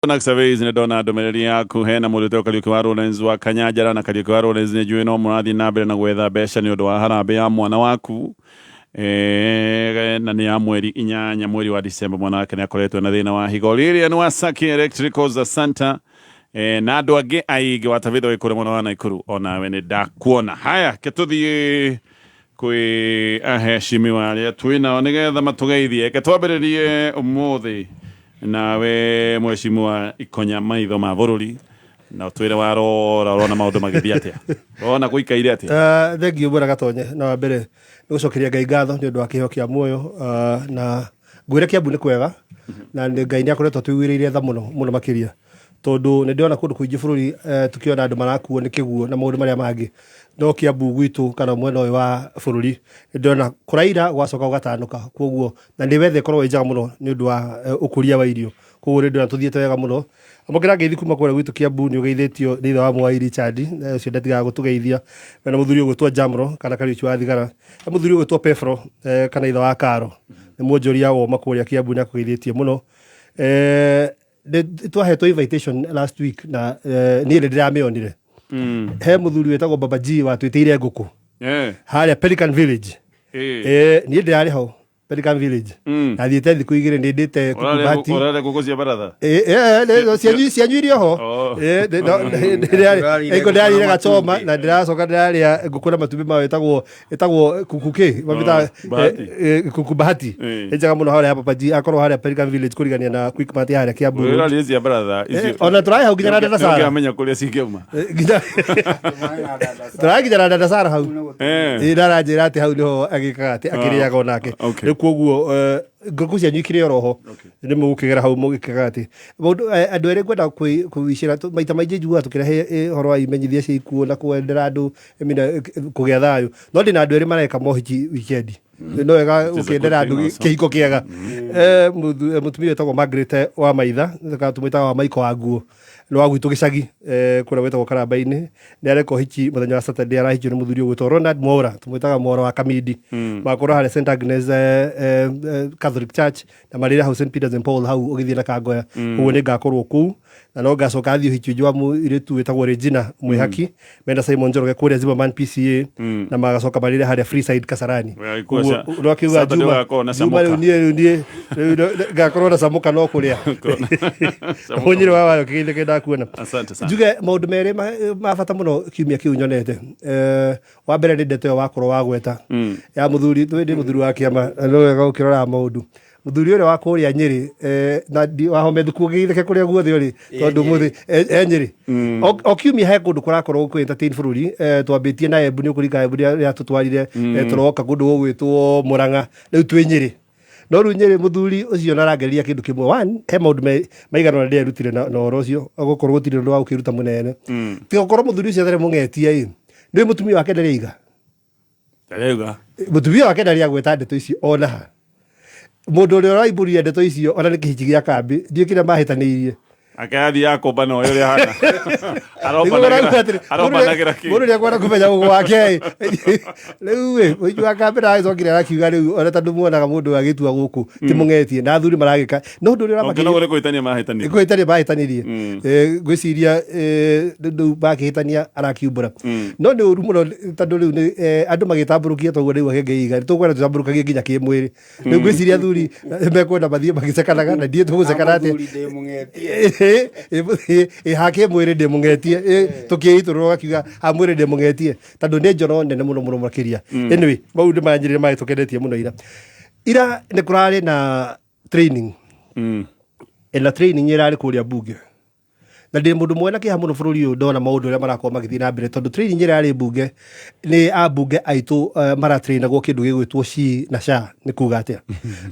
Na surveys ne dona domereri yaku hena mulito Kariuki wa Lawrence wa Kanyajara na Kariuki wa Lawrence ne juwe no murathi na mbere na gwetha mbeca ni undu wa harambe ya mwana waku na ni ya mweri 8 mweri wa Disemba mwana wake ni akoretwo na thina wa higo riria ni wa Saki Electricals za Santa na andu angi aigi watavitho ikuru muno na ikuru ona we ni ndakuona haya ketuthie kwi aheshimiwa aria twina nigetha matugeithie ketwambiririe umuthi nawe mheshimiwa Ikonya maitho ma bururi na twire warora urona maundu magithia atia ona guikaire atia thank you bwana Gatonye na wa mbere nigucokeria Ngai ngatho ni undu wa kihokia muoyo na ngwire Kiambu ni kwega na Ngai ni akoretwo twiguiriire tha muno makiria tondu ni ndiona kundu kuingi bururi tukiona andu marakuo ni kiguo na maundu maria mangi no Kiambu gwitu kana mwena uyu wa bururi ndiona kuraira gwacoka gatanuka koguo na ndi wethe korwo njega muno ni undu wa ukuria wa irio koguo ndiona tuthiete wega muno amukira ngeithi kuma kore gwitu Kiambu ni ugeithitio thitha wa Mwai Richard ucio ndatiga gutugeithia na muthuri ugutwa Jamro kana Kariuki wa Thigara muthuri ugutwa Pefro kana itha wa Karo ni mwonjoria wo makuria Kiambu ni akugeithitio muno twahetwo invitation last week na ni ndiramionire he muthuri wetagwo Babaji watwitiire nguku haria Pelican Village ni ndirari ho Pelican Village na thiete thiku igire ndindite kubati orare nguku cia baratha cianyuirio ho ego ndari gachoma na ndiracoka ndaria nguku na matumbi ma etagwo kukuke mabita kuku bahati ejaga muno haria Babaji akorwo haria Pelican Village kurigania na quick mart haria Kiambu orare cia baratha ona turai hau ginya na Sara ngamenya kuria cingiuma turai ginya na Sara hau ndaranjira ati hau niho agikaga ati akiriaga onake koguo nguku cia nyikire oroho ni mugukigera hau mugikaga ati andu ere kwenda kuishira maita maingi njugua tukirehe horo wa imenyithia cia ikuo na kwendera andu mina kugia thayu no ndi na andu ere mareka mohiki weekend no wega ukendera andu kihiko kiega mutumia wetagwo Margaret wa Maitha tumwitaga wa Maiko wa Nguo no agwitu gicagi kuria wetagwo Karamba-ini ni areka hiki muthenya wa Saturday arahikio ni muthuri ugwitwo Ronald Mora tumwitaga Mora wa Kamidi makoro haria St Agnes Catholic Church na marira hau St Peter's and Paul hau ugithie na Kangoya uguo ni ngakorwo kuu na no ngacoka athio hiki jwa mu iritu wetagwo Regina Mwihaki menda Simon Njoroge kuria Zimmerman PCA na magacoka marira haria Freeside Kasarani no kiuga Juma ni ngakorwo na samuka no kuria onyire wayo kiginde kuona asante juge maundu mere mabata muno kiumia kiu nyonete wa mbere ndi ndeto wakorwo wagweta ya muthuri ndi muthuri wa kiama no wega ukirora maundu muthuri ore wa kuria Nyeri na wahome ndukugithike kuria guothe ori tondu muthi Nyeri o kiumia he kundu kurakorwo ku entertain bururi twambitie na Embu ni ukurika Embu ya tutwarire turoka kundu gwitwo Murang'a riu twi Nyeri no ru Nyeri muthuri ucio narangeria kindu kimwe one he maundu maigana na ndirutire na oro ucio agokorwo gutire ndu wa ukiruta munene tigokorwo muthuri ucio thare mungetie ni mutumia wake ndariga mutumia wake ndari agweta ndeto ici ona ha mundu uri uraiburia ndeto icio ona ni kihiji gia kambi ndiikire mahitanirie akathi yako bana oyo ri hana arobanagira ki mundu ni akwenda kumenya gugu wake riu we uju kamera aicokire arakiuga riu ona tandu muonaga mundu agitua guku ti mungetie na thuri maragika no ndu ri uramakira no kuitania mahitanirie gwiciria ndu bakihitania arakiumbura no ni uru muno tandu riu ni andu magitamburukia toguo riu agengeiga tugwera tutamburukagie nginya kimwiri riu gwiciria thuri mekwenda mathie magicekanaga na ndie tugucekana ati hake mwire ndi mungetie tukiiturwo kiuga ha mwire ndi mungetie tandu ni njoro nene muno makiria anyway maundu manjirire mai tukendetie muno ira ni kurari na training ela training irari kuria bunge na ndi mundu mwena kiha muno bururi uyu ndona maundu ria marakorwo magithii na mbere tondu training irari bunge ni abunge aitu mara trainagwo kindu gigwitwo ci na sha ni kuga atia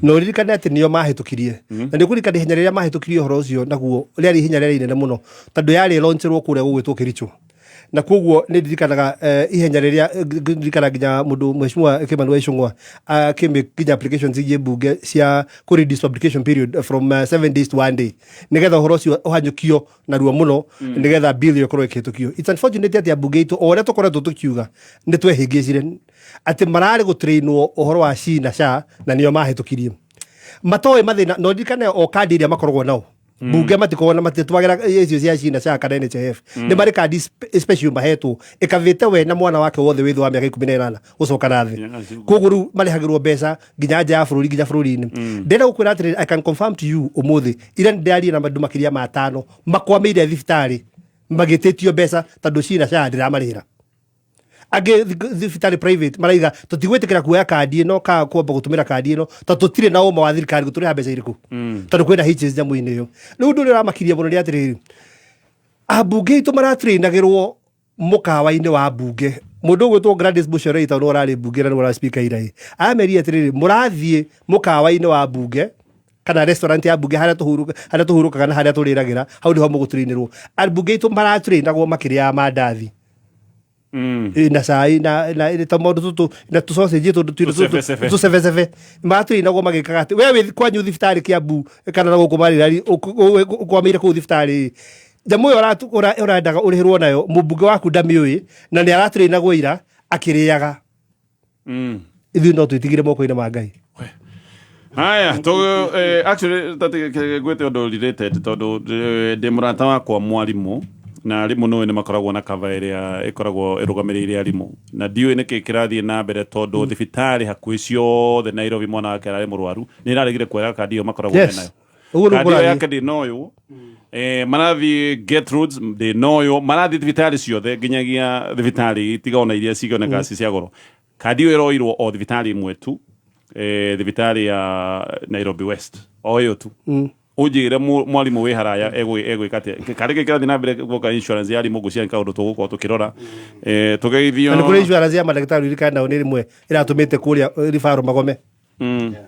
no ririkane ati nio mahitukirie na ni kurikane hinya riria mahitukirie horo ucio naguo riari hinya riria inene muno tondu yari launcherwo kuria gugwitwo Kericho na koguo ni ndirikanaga ihenya riria ndirikana nginya mundu mheshimiwa Kimani wa Icung'wa akime nginya applications igie bunge cia ku reduce publication period from 7 days to 1 day nigetha horo ucio uhanyukio na ruo muno nigetha bill yokorwo ikitukio. It's unfortunate ati abunge itu ore tukoretwo tukiuga ni twehingicire ati marari gutrainwo uhoro wa ci na sha na nio mahitukirie matoe mathina no ndirikane o kandi iria makoragwo nao bunge matikona matitwagira icio cia China cia kana NHIF ni mari kandi special mahetwo ikavite we na mwana wake wothe witho wa miaka 18 gucoka nathi kuguru marihagirwo mbeca nginya nja ya bururi nginya bururi-ini ndenda gukwira atiri I can confirm to you umuthi ira ndari na mandu makiria ma 5 makwamire thibitari magititio mbeca tondu China cia ndiramarira age thibitari private maraiga tutigwetikira kuoya kandi ino ka kwamba gutumira kandi ino tutire na uma wa thirikari guturiha mbeca iriku tondu kwina hitches jamu-ini yo riu ndu ramakiria muno ri atiri abunge itu maratrainagirwo mukawa-ini wa bunge mundu gwitwo Gladys Mushoreit no rari bunge na no speaker irai ameri atiri murathie mukawa-ini wa bunge kana restaurant ya bunge haria tuhuruka kana haria turiragira hau ndiho muguturinirwo abunge itu maratrainagwo makiria mandathi na sai na tamondo tutu na tu sausage tu seve matrainagwo magikaga ati wewe kwanyu thibitari Kiambu kana na gukumarira kwamire ku thibitari jamu urandaga urihirwo nayo mubunge waku ndamiui na ni aratrainagwo ira akiriaga ithu no twitigire moko-ini ma Ngai. Haya, actually gwete undu related tondu ndi murata wakwa mwarimu na arimu no ni makoragwo na cover area ikoragwo irugamiriire arimu na ndiu ni kirathie na mbere tondu thibitari hakuhi ciothe Nairobi mwana wake ari murwaru ni iraregire kwera kandi iyo makoragwo nayo kandi yake ndi noyo marathi Gertrudes ndi noyo marathi thibitari ciothe nginyagia thibitari tigona iria cigoneka cia goro kandi iyo iroirwo o thibitari imwe tu thibitari ya Nairobi West oyo tu ujire mwalimu we haraya egwe kate kareke kirathi na mbere goka insurance yari mugu cia kaundu tuguko tukirora tugeithio na kuri insurance ya madagitari rikanda ni rimwe iratumite kuria rifaro magome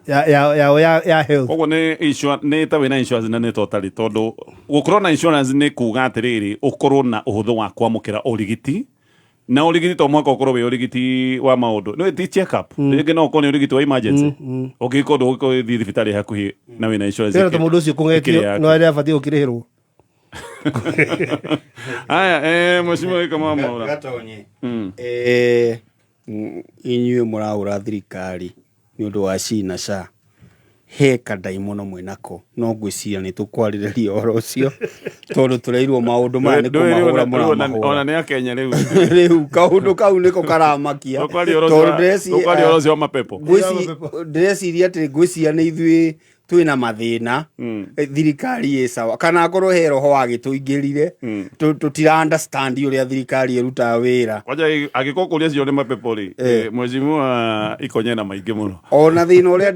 ya health ogo ne insurance ne tawe na insurance na ne totally tondu gukorwo na insurance ne kuga atiriri ukorwo na uhuthu wa kwamukira urigiti na urigiti to mwaka ukorwo we urigiti wa maundu no ti check up rege no kone urigiti wa emergency ogikondo uko thibitari hakuhi na we na insurance ero to mundu ucio kungetio no ari afati ukirihirwo aya mheshimiwa kama maura gatonye inyue muraura thirikari ni undu wa China sha he kadai muno mwinako no ngwiciria ni tukwarireria oro ucio tondu tureirwo maundu maya ni kumahura muramahura ona ni akenya riu kaundu kau niko karamakia tondu oro cio mapepo ndreciria ati ngwiciria ni ithui twina mathina thirikari yesawa kana akorwo he roho wagituingirire tutira understand uria thirikari iruta wira kwaja agikokuria cio ni mapepo ri mheshimiwa ikonye na maingi muno ona thina uria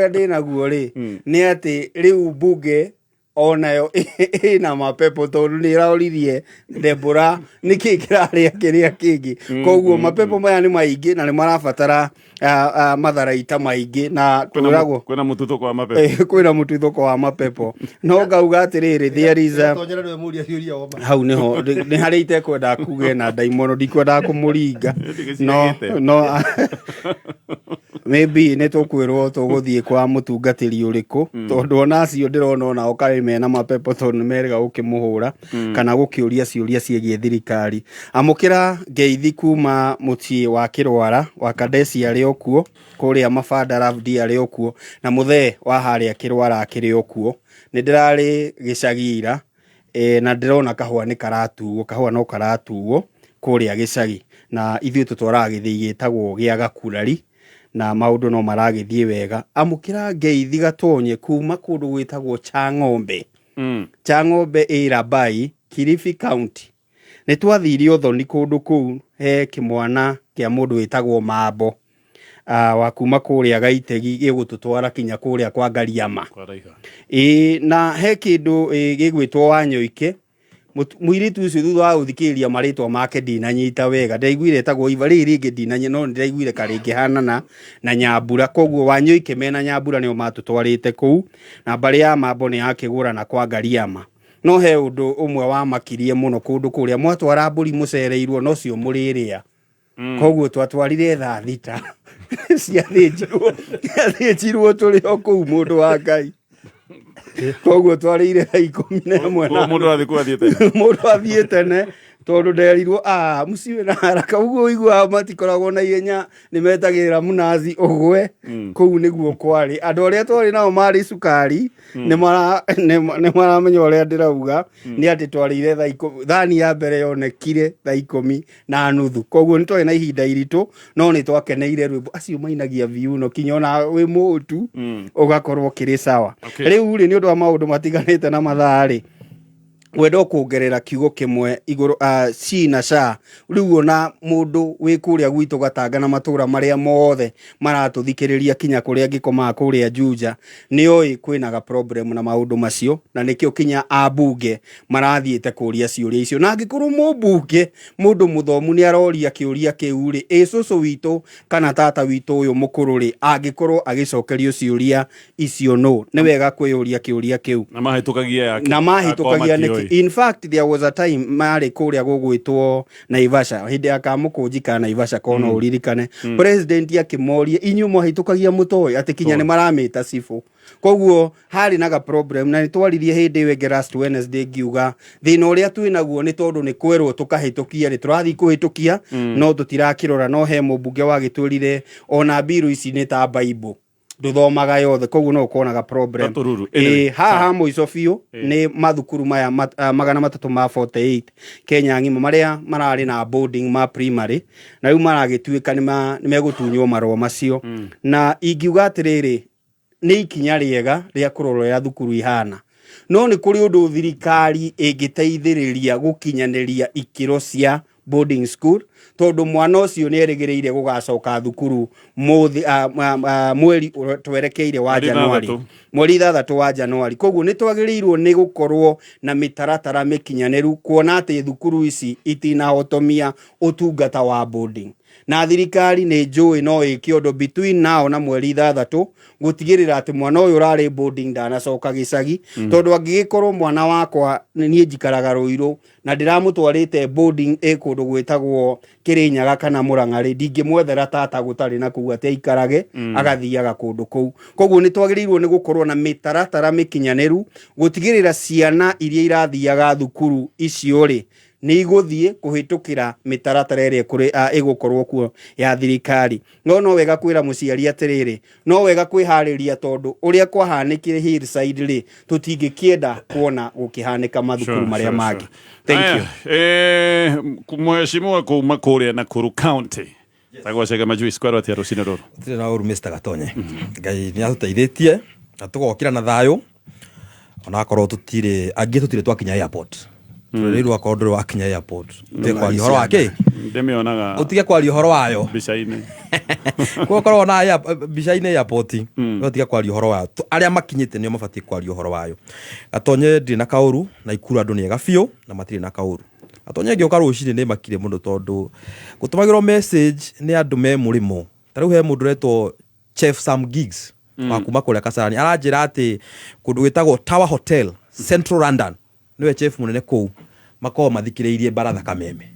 ndinaguo ri ni ati riu bunge onayo ina mapepo tondu ni iroririe Deborah niki kiraria kiria kingi koguo mapepo maya ni maingi na ni marabatara matharaita maingi na turagwo kwina mututhuko wa mapepo kwina mututhuko wa mapepo no ngauga atiriri there is hau niho ni hari itekwenda kuge na daimono ndikwenda kumuringa no maybe ne tukwirwo tuguthie kwa mutungatiri uriku tondu ona acio ndirona ona okari mena mapepo tondu merega ukimuhura kana gukiuria ciuria ciegie thirikari amukira ngeithi kuma mucie wa Kirwara wa Kadesi ari okuo kuria mabanda Ravdi ari okuo na muthe wa haria Kirwara akiri okuo ni ndirari gicagira na ndirona kahua ni karatuo kahua no karatuo kuria gicagi na ithuĩ tutwaraga gĩthii gĩtagwo gĩa Gakurari na maundu no maragithie wega amukira ngeithi gatonye kuma kundu gwitagwo Chang'ombe Chang'ombe Irabai Kilifi County ni twathiri uthoni kundu kuu he kimwana kia mundu witagwo Mambo wa kuma kuria Gaitegi gigututwara kinya kuria kwa Ngariama na he kindu gigwitwo Wanyoike muiritu ucio thutha wa uthikiria maritwa make ndinanyita wega ndaiguire tagwo ivari ringi ndinanye no ndaiguire karingi hanana na Nyambura koguo Wanyoike mena Nyambura nio matutwarite kuu na bari ya Mambo ni akigura na kwa Ngariama no he undu umwe wa makirie muno kundu kuria mwatwara mburi mucereirwo no cio muriria koguo twatwarire thaa thita ciathĩnjirwo turi o kuu mundu wa Ngai koguo twarire 11 mundu athiĩ tene mundu athiĩ tene tondu nderirwo muciwe na haraka uguo igua matikoragwo na ihenya ni metagirira munazi ugwe kuu niguo kwari andu aria twari nao mari cukari ni maramenya uria ndirauga ni ati twarire thani ya mbere yonekire 10:30 koguo ni twari na ihinda iritu no ni twakeneire rwimbo acio mainagia viuno kinyona wi mutu ugakorwo kiri sawa riu ri ni undu wa maundu matiganite na mathari wendo kuongerera kiugo kimwe iguru C na C riu ona mundu wi kuria gwitu Gatanga na matura maria mothe maratuthikiriria kinya kuria ngikoma kuria Juja ni oi kwina ga problem na maundu macio na nikio kinya abunge marathiete kuria ciuria icio na ngikuru mubunge mundu muthomu ni aroria kiuria kiu ri icucu witu kana tata witu uyu mukuru ri angikorwo agicokerio ciuria icio no ni wega kwiyuria kiuria kiu na mahitukagia in fact there was a time mari kuria gugwitwo Naivasha hindi akamukunji kana Naivasha kono uririkane president akimorie inyu mohitukagia mutoi ati kinya ni maramita sifu koguo hari naga problem na nitwaririe hindi wege last Wednesday ngiuga thina uria twinaguo ni tondu ni kwerwo tukahitukia ri turathi kuhitukia no tutirakirora no he mubunge wagitwirire ona biru ici ni ta Bible nduthomaga yothe koguo no ukonaga problem haha muico biu ni mathukuru maya magana 348 Kenya ngima maria marari na boarding ma primary na riu maragituika ni megutunywo marwa macio na ingiuga atiriri ni ikinya riega ria kurorera thukuru ihana no ni kuri undu thirikari ingiteithiriria gukinyaniria ikiro cia boarding school tondu mwana ucio ni erigireire gugacoka thukuru mweri twerekeire wa Januari mweri 3 wa Januari koguo ni twagirirwo ni gukorwo na mitaratara mikinyaneru kuona ati thukuru ici itinahotomia utungata wa boarding na thirikari ni njui no ikiondo between now na mweri 3 gutigirira ati mwana uyu rari boarding ndanacoka gicagi tondu angigikorwo mwana wakwa ni njikaraga Ruiru na ndiramutwarite boarding ekundu gwitagwo Kirinyaga kana Murang'ari ndingimwethera tata gutari na kuga ati ikarage agathiaga kundu kou koguo ni twagirirwo ni gukorwo na mitaratara mikinyaneru gutigirira ciana iria irathiaga thukuru icio ri ni iguthie kuhitukira mitaratara iria kuri igukorwo kuo ya thirikari no wega kwira muciari atiriri no wega kwihariria tondu uria kwahanikire hillside ri tutingikienda kuona gukihanika mathukuru maria mangi thank you mheshimiwa kuma kuria Nakuru County tagwacega majui square atia rucine ruru tire na uru Mr. Gatonye ngai ni atuteithetie na tugokira na thayo ona korwo tutire twakinya airport turirirwa kodro wakinya airport kwa horo wake ndemionaga utige kwa horo wayo bicaine kwa korwo na bicaine airport utige kwa horo wayo aria makinyite nio mabati kwa horo wayo Gatonye ndi na kauru na ikuru andu ni gafio na matiri na kauru Gatonye ngioka rucine ni makire mundu tondu gutumagirwo message ni andu me murimo tariu he mundu retwo Chef Sam Gigs wa kuma kuria Kasarani aranjira ati kundu gwitagwo Tower Hotel Central London niwe chef munene kou makoo mathikiriirie baratha kameme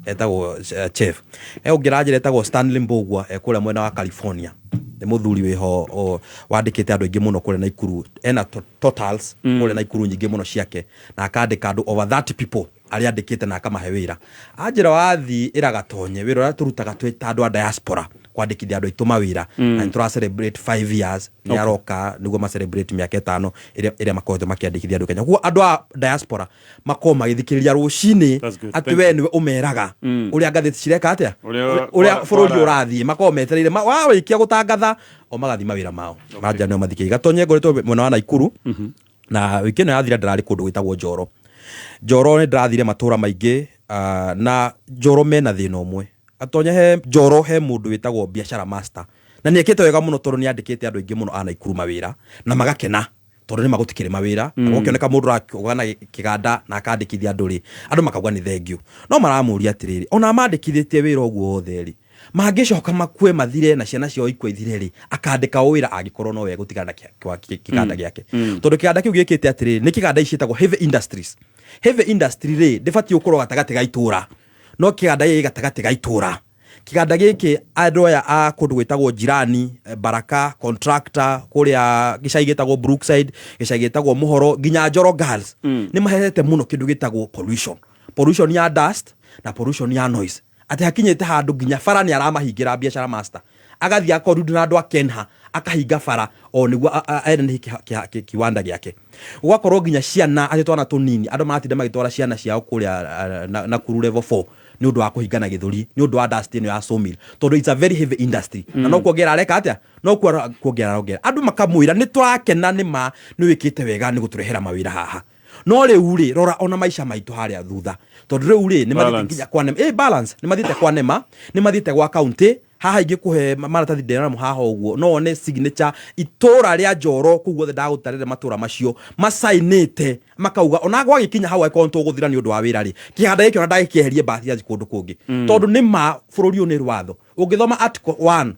etagwo chef ungiranjira etagwo Stanley Mbogwa kuria mwena wa California ni muthuri wiho wandikite andu ingi muno kuria Naikuru ena totals kuria Naikuru nyingi muno ciake na akandika andu over 30 people ari andikite na akamahe wira anjira wathi ira Gatonye wira ura turutaga twita andu a diaspora kwandikithia andu aituma wira na ntura celebrate 5 years ni aroka niguo ma celebrate miaka 5 iria makoto makiandikithia andu Kenya kuo andu a diaspora makoma githikiriria rucini ati we niwe umeraga uria ngathiti cireka atia uria bururi urathie makoma metereire wawikia gutangatha o magathi mawira mao manja no mathikiriria Gatonye ngoretwo mwena wa Naikuru na wikeno yathira ndarari kundu gwitagwo Njoro ni ndathire matura maingi na Njoro mena thina umwe Gatonye he Njoro he mundu witagwo biashara master na ni ekete wega muno tondu ni andikite andu ingi muno ana Ikuru mawira na magakena tondu ni magutikire mawira gukioneka mundu rakogana kiganda na akandikithia andu ri andu makauga ni thengio no maramuria atiriri ona mandikithitie wira oguo otheri mangicoka makue mathire na ciana cio ikwe ithire ri akandika wira agikorwo no we gutigana kiganda giake tondu kiganda kiu gikite atiriri ni kiganda icitagwo heavy industry ri ndibati ukorwo gatagati ga itura no kiganda giki gatagati ga itura kiganda giki andu aya a kundu gwitagwo Jirani Baraka contractor kuria gicai gitagwo Brookside gicai gitagwo Muhoro ginya Njoro Girls ni mahete muno kindu gitagwo pollution ya dust na pollution ya noise ati hakinyete handu nginya bara ni aramahingira biashara master agathia akorudu na andu akenha akahinga bara o niguo ene kiwanda giake ugakorwo nginya ciana ati twana tunini andu matinde magitwara ciana ciao kuria na kuru level 4 ni undu wa kuhingana githuri ni undu wa dust ino ya sawmill tondu it's a very heavy industry na no kuongera areka atia no kuongera andu makamwira ni turakena ni ma ni wikite wega ni guturehera mawira haha no riu ri rora ona maisha maitu haria thutha tondu riu ri ni mathite nginya kwa nema balance ni mathite kwa nema ni mathite gwa county haha ingi kuhe maratathi ndera haha uguo no ne signature itora ria Njoro kuguo the ndagutarire matura macio masainite makauga ona gwa gikinya hau akonto guthira ni undu wa wira ri kihanda gikyo na ndagikieherie bathi azi kundu kungi tondu ni ma bururi ni rwatho ungithoma article 1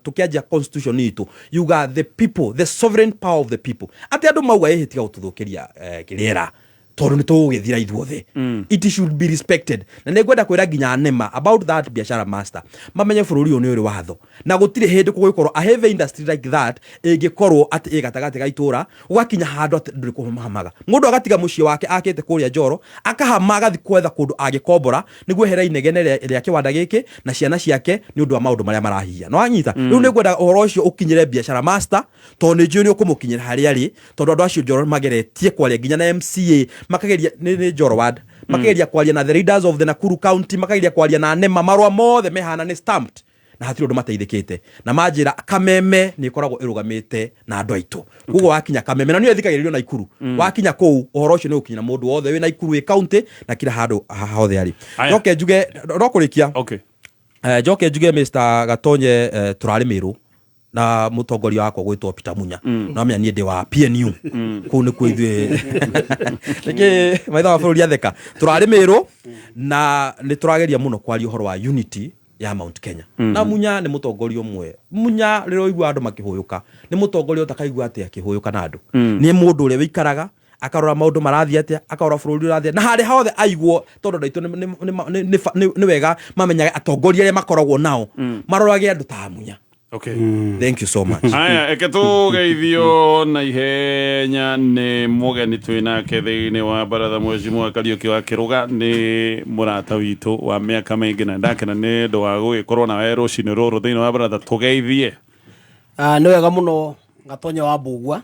tukianjia constitution itu you got the people, the sovereign power of the people ati andu mauga ihitiga gututhukiria kiriera tondu ni tugithira ithuothe it should be respected na ningwenda kwira nginya nema about that biashara master mamenye bururi ni uri watho na gutire hindi kugikorwo a heavy industry like that ingikorwo ati igatagati gaitura ugakinya handu nduri kuhamaga mundu agatiga mucie wake akite kuria Njoro akahama agathi kwetha kundu agikombora niguo hera inegene ria kiwanda giki na ciana ciake ni undu wa maundu maria marahia no anyita riu ningwenda uhoro ucio ukinyire biashara master tondu njui ni ukumukinyira haria ri tondu andu acio Njoro mageretie kwaria nginya na MCA makageria ni Njoro ward makageria kwaria na the leaders of the Nakuru county makageria kwaria na nema marwa mothe mehana ni stamped na hatiri undu mateithikite na majira Kameme ni ikoragwo irugamite na andu aitu kugo wakinya Kameme na ni ethikagiririo na Ikuru wakinya kou uhoro ucio ni ukinya mundu wothe wi na Ikuru wi county na kila handu hothe ari njoke njuge rokurikia njoke njuge Mr Gatonye turari miru na mutongoria wako gwitwo Peter Munya na menya ni ndi wa PNU ku ni kwithwe niki maitha bururi atheka turari miru na ni turageria muno kwari uhoro wa unity ya Mount Kenya na Munya ni mutongoria umwe Munya riro igwa andu makihuyuka ni mutongoria utakaigwa ati akihuyuka na andu ni mundu uri wikaraga akarora maundu marathi atia akarora bururi urathi na hari hothe aigwo tondu ndaitu ni wega mamenyaga atongoria ria makoragwo nao marorage andu ta Munya. Okay. Thank you so much. Aya, eketu geithio na ihenya ni mugeni twina kethiini wa baratha Mheshimiwa Kariuki wa Kiruga ni murata witu wa miaka maingi na ndakena ni ndu wa gugikorwo na we rucini ruru thiini wa baratha tugeithie. Ni wega muno Gatonye wa Mbugua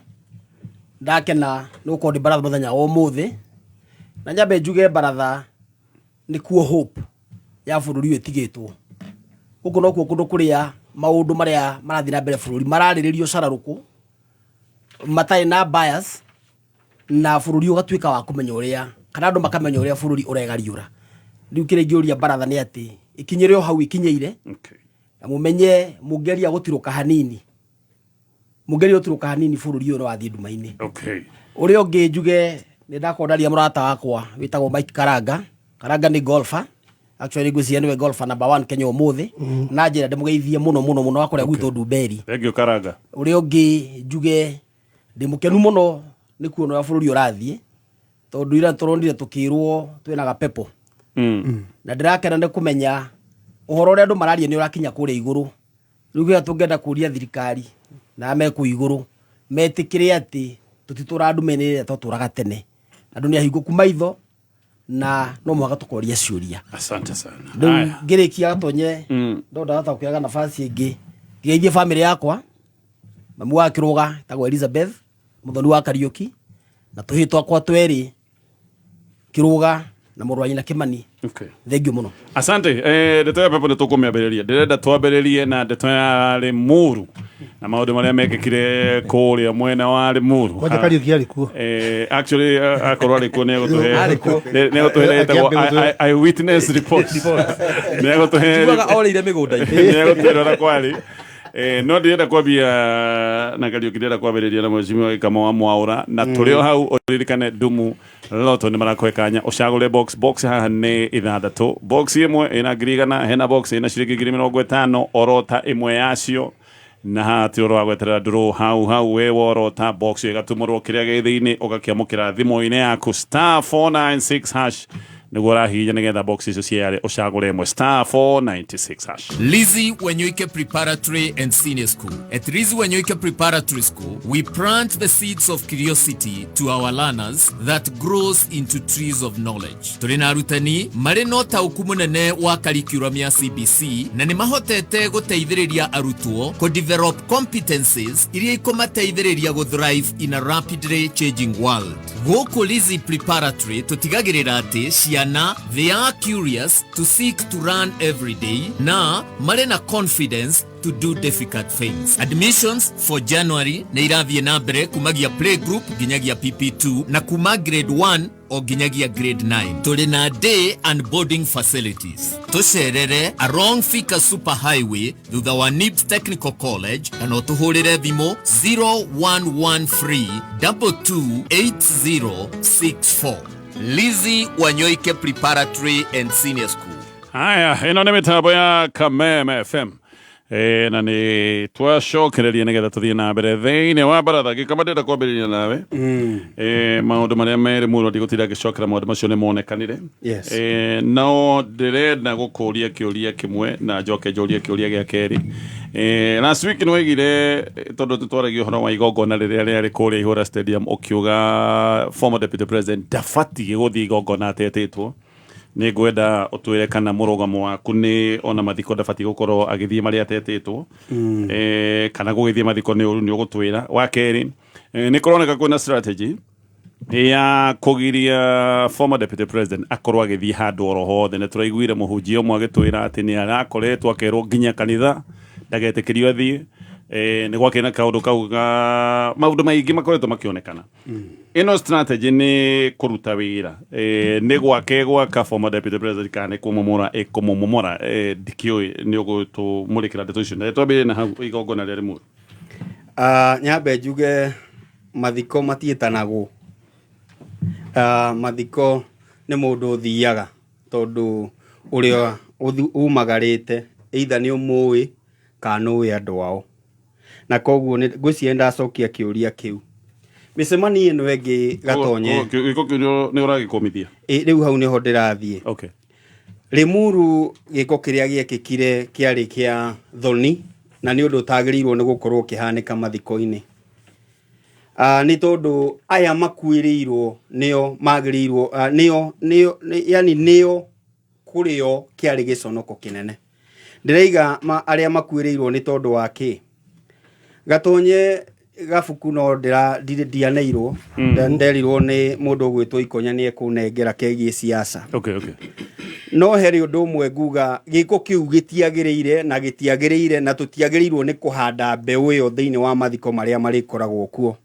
ndakena nuko ndi baratha muthenya wa umuthi na nyambe njuge baratha ni kuo hope ya bururi wetigitwo guko no kuo kundu kuria maundu maria marathira mbere bururi marariririo cararuku matai na bias na bururi ugatwika wa kumenya uria kana andu makamenya uria bururi uregariura riu kire ngiuria baratha ni ati ikinyire o hau ikinyeire na mumenye mugeria gutiruka hanini mugeria gutiruka hanini bururi uro wathi ndumaini uria ungi njuge ni ndakondaria murata wakwa witagwo Mike Karanga ni golfer actually ngwiciria niwe golfer number 1 Kenya umuthi na njira ndimugeithie muno wakuria gwitwo Ndumberi. Thank you Karanga. Uria ungi njuge ndimukenu muno ni kuona ya bururi urathie tondu ira turondire tukirwo twina gapepo na ndirakena ndi kumenya uhoro uria andu mararia ni urakinya kuria iguru riu tungenda kuria thirikari na me ku iguru metikire ati tutitura andu menire tuturaga tene andu ni ahinguku maitho na no mwaka tukoria ciuria. Asante sana. Ngirikia Gatonye ndo ndata kuyaga nafasi ingi ngeithie family yakwa mamu wa Kiruga tagwo Elizabeth muthoni wa Kariuki na tuhitwa kwa tweri Kiruga na murwanyi na Kimani. Thank you muno. Asante. Ndeto ya pepo nitukumiambiriria ndirenda twambiririe na ndeto ya Limuru na maundu maria mekikire kuria mwena wa Limuru. Wacha Kariuki alikuwa actually akorwo alikuwa ne gutuhe I witness report ne gutuhe tuaga orire migunda-ini ne gutuhe kwali no ndirenda kwambia na Kariuki ndirenda kwambiriria na Mheshimiwa Kamau Mwaura na turio hau uririkane Ndumu Loto ni marakwekanya ucagure box haha ni ithathatu box imwe ina ngirigana hena box ina ciringi 50 orota imwe yacio na hati oro agweterera nduru hau we worota box igatumurwo kiria githiini ugakiamukira thimo-ini yaku *496# niguo rahihinya nigetha box icio ciare ucagure imwe *496#. Lizzy Wanyoike Preparatory and Senior School. At Lizzy Wanyoike Preparatory School, we plant the seeds of curiosity to our learners that grows into trees of knowledge. Turi na arutani mari no tauku munene wa curriculum ya CBC na ni mahotete guteithiriria arutwo ko develop competencies iria ikomateithiriria go thrive in a rapidly changing world. Goko Lizzy Preparatory tutigagirira ati ciana they are curious to seek to learn every day na mari na confidence to do difficult things. Admissions for January na irathie na mbere kumagia playgroup ginyagia PP2 na kuma grade 1 o ginyagia grade 9. Tuli na day and boarding facilities. Tucerere along Thika Super Highway thutha wa NIBS Technical College kana utuhurire thimo 0113 228064. Lizzy Wanyoike Preparatory and Senior School. Haya, ino ni mitambo ya Kameme FM. Na ni twacokereria nigetha tuthie na mbere thiini wa baratha gikama ndenda kwambiriria nawe maundu maria meri muno ndigutira gicokera maundu macio ni monekanire no ndirenda gukuria kiuria kimwe na njoke njurie kiuria gia keri last week ni wigire tondu tutwaragio horo wa igongona riria riari kuria Ihura Stadium ukiuga former deputy president ndabati guthii igongona atetitwo ni gwenda utwire kana murugamo waku ni ona mathiko ndabati gukorwo agithie mari atetitwo kana gugithie mathiko ni uru ni ugutwira wa keri ni kuroneka kuna strategy ya kugiria former deputy president akorwo agithie handu oro hothe ne turaiguire muhunjia umwe agitwira ati ni arakoretwo akerwo nginya kanitha ndagetikirio athie ni gwakena kaundu kau ga maundu maingi makoretwo makionekana ino strategy ni kuruta wira ni gwaka former deputy president kana kumumura dikioi ni ugutumurikira ndeto icio na twambire na hau igongona ria rimu nyambe njuge mathiko matietanagwo mathiko ni mundu uthiaga tondu uria umagarite either ni umui kana uwi andu ao na koguo ni ngwicienda acokia kiuria kiu micemani ino engi gatonye giko kirio ni uragikomithia riu hau niho ndirathie okay Limuru giko kiria giekikire kiari kia thoni na ni undu tagirirwo ni gukorwo kihanika mathiko-ini ni tondu aya makuirirwo nio magirirwo nio yani nio kurio kiari giconoko kinene ndireiga aria makuirirwo ni tondu wa ki gatonye gafuku no ndianeirwo nderirwo ni mundu gwitwo Ikonya ni ekunengera kegie siasa okay no heri undu umwe nguga giko kiu gitiagiriire na tutiagirirwo ni kuhanda mbeu iyo thiini wa mathiko maria marikoragwo kuo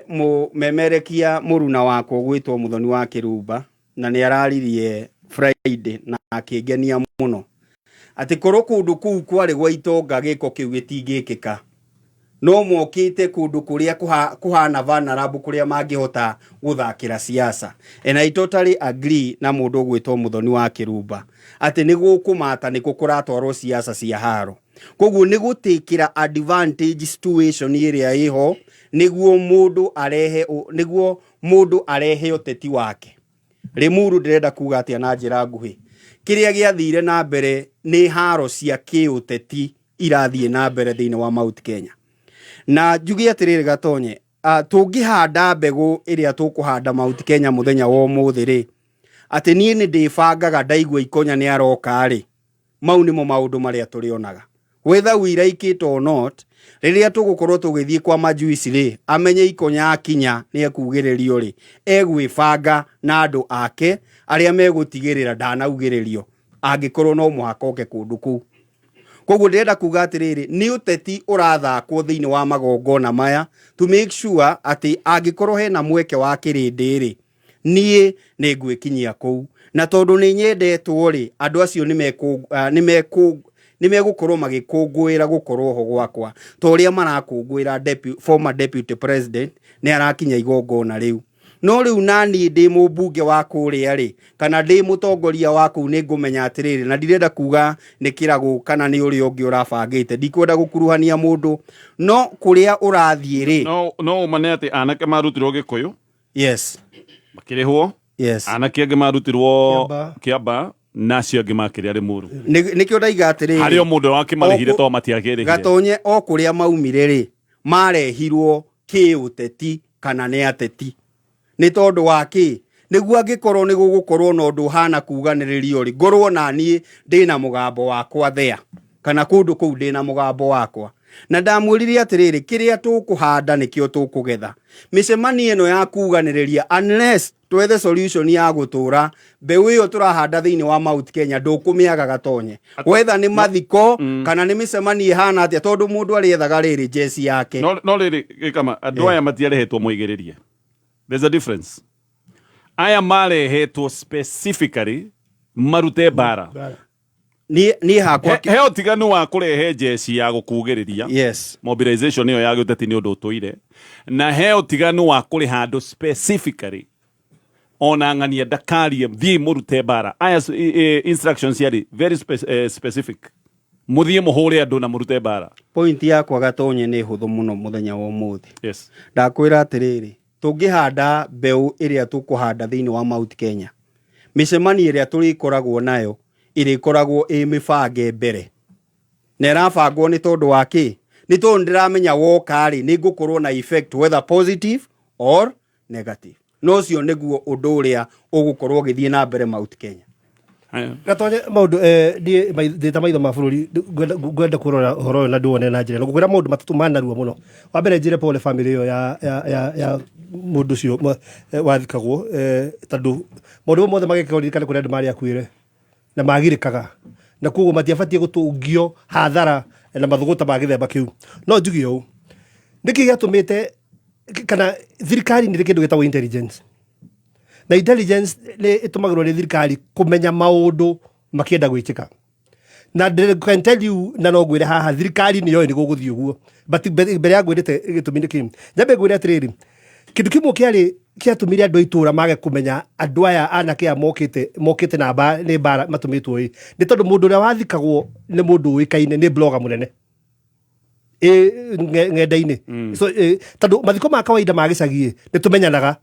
mu memerekia muruna wako gwitwo Muthoni wa Kirumba na ni araririe Friday na akigenia muno ati korwo kundu kuu kwari gwa itonga giko kiu gitingikika no mokite kundu kuria kuhana vulnerable kuria mangihota guthakira siasa and I totally agree na mundu gwitwo Muthoni wa Kirumba ati ni gukumata ni kukuratwarwo siasa cia haro koguo ni gutikira advantage situation iria iho niguo mundu arehe uteti wake Limuru ndirenda kuga ati na njira nguhi kiria giathire na mbere ni haro cia kiuteti irathie na mbere thiini wa Mount Kenya na njugi atiriri gatonye tungihanda mbegu iria tukuhanda Mount Kenya muthenya wa umuthi ri ati nie ni ndibangaga ndaigua Ikonya ni aroka ri mau nimo maundu maria turionaga whether we like it or not riria tugukorwo tugithie kwa majuici ri amenye Ikonya akinya ni ekugiririo ri egwibanga na andu ake aria megutigirira ndanaugirerio angikorwo no muhaka oke kundu kuu koguo ndirenda kuga atiriri ni uteti urathakwo thiini wa magongona maya to make sure ati angikorwo hena mweke wa kirindi ri nie ni ngwikinyia kuu na tondu ni nyendetwo ri andu acio ni megukorwo magikungwira gukorwo ho gwakwa to uria marakungwira former deputy president ni arakinya igongona riu no riu nani ndi mubunge wa kuria ri kana ndi mutongoria waku ni ngumenya atiriri na ndirenda kuga ni kirago kana ni uri ungi urabangite ndikwenda gukuruhania mundu no kuria urathie ri no mane ati anake marutirwo Gikuyu yes makirihwo yes anake angĩ marutirwo Kĩamba nacio angĩ makĩrĩa Limuru nĩkĩo ndaiga atĩrĩrĩ harĩ o mũndũ wakĩmarĩhire to matiagĩrĩire Gatonye o kũrĩa maumire rĩ marehirwo kĩũteti kana nĩ ateti nĩ tondũ wa kĩ nĩguo angĩkorwo nĩ gũgũkorwo na ũndũ hana kuganĩrĩrio rĩ ngorwo na niĩ ndĩna mũgambo wakwa thea kana kũndũ kũu ndĩna mũgambo wakwa na ndamwĩrire atĩrĩrĩ kĩrĩa tũkũhanda nĩkĩo tũkũgetha mĩcemanio ĩno ya kuganĩrĩria unless twethe solution ya gũtũra mbeũ ĩyo tũrahanda thĩinĩ wa Mount Kenya ndũkũmĩaga Gatonye whether nĩ mathiko kana nĩ mĩcemanio ihana atĩa tondũ mũndũ arĩethaga rĩrĩ jesi yake no rĩrĩ gĩkama andũ aya matiarehetwo mũigĩrĩrie there's a difference aya marehetwo specifically marute bara ni hakwa he ũtiganu wa kũrehe jesi ya gũkugĩrĩria yes mobilization ĩyo ya gĩũteti nĩ ũndũ ũtũire na he ũtiganu wa kũrĩ handũ specifically ona ng'ania ndakarie thiĩ mũrute bara aya instructions yari very specific mũthiĩ mũhũre andũ na mũrute bara point yakwa Gatonye nĩ hũthũ mũno mũthenya wa ũmũthĩ yes ndakwĩra atĩrĩrĩ tũngĩhanda mbeũ ĩrĩa tũkũhanda thĩinĩ wa Mount Kenya mĩcemanio ĩrĩa tũrĩkoragwo nayo ĩrĩkoragwo mĩbange mbere na ĩrabangwo nĩ tondũ wa kĩ nĩ tondũ ndĩramenya woka rĩ nĩ ngũkorwo na effect whether positive or negative no cio nĩguo ũndũ ũrĩa ũgũkorwo ũgĩthiĩ na mbere Mount Kenya Gatonye maũndũ ndĩta maitho ma bũrũri ngwenda kũrora ũhoro ũyũ na ndĩwone na njĩra ngũkwĩra maũndũ matatũ manarua mũno wa mbere njĩre pole family ĩyo ya mũndũ ũcio wathikagwo tondũ maũndũ mothe magĩkĩka ũririkane kũrĩa andũ marĩ akuĩre na magirĩkaga na koguo matiabatiĩ gũtũngio hathara na mathũgũta ma gĩthemba kĩu no njuge ũũ nĩkĩ gĩatũmĩte kana thirikari nĩ kĩndũ gĩtagwo intelligence na intelligence nĩ ĩtũmagĩrwo nĩ thirikari kũmenya maũndũ makĩenda gwĩkĩka na can tell you na no ngwĩre haha thirikari nĩ yoĩ nĩ gũgũthiĩ ũguo but mbere ya ngwĩrĩte gĩtũmi nĩ kĩĩ nyambe ngwĩre atĩrĩrĩ kĩndũ kĩmwe kĩarĩ kĩatũmire andũ a itũũra mage kũmenya andũ aya anake aya mokĩte na nĩ mbara matũmĩtwo ĩ nĩ tondũ mũndũ ũrĩa wathikagwo nĩ mũndũ ũĩkaine nĩ blogger mũnene ng'enda-inĩ tondũ mathiko ma kawaida ma gĩcagi nĩ tũmenyanaga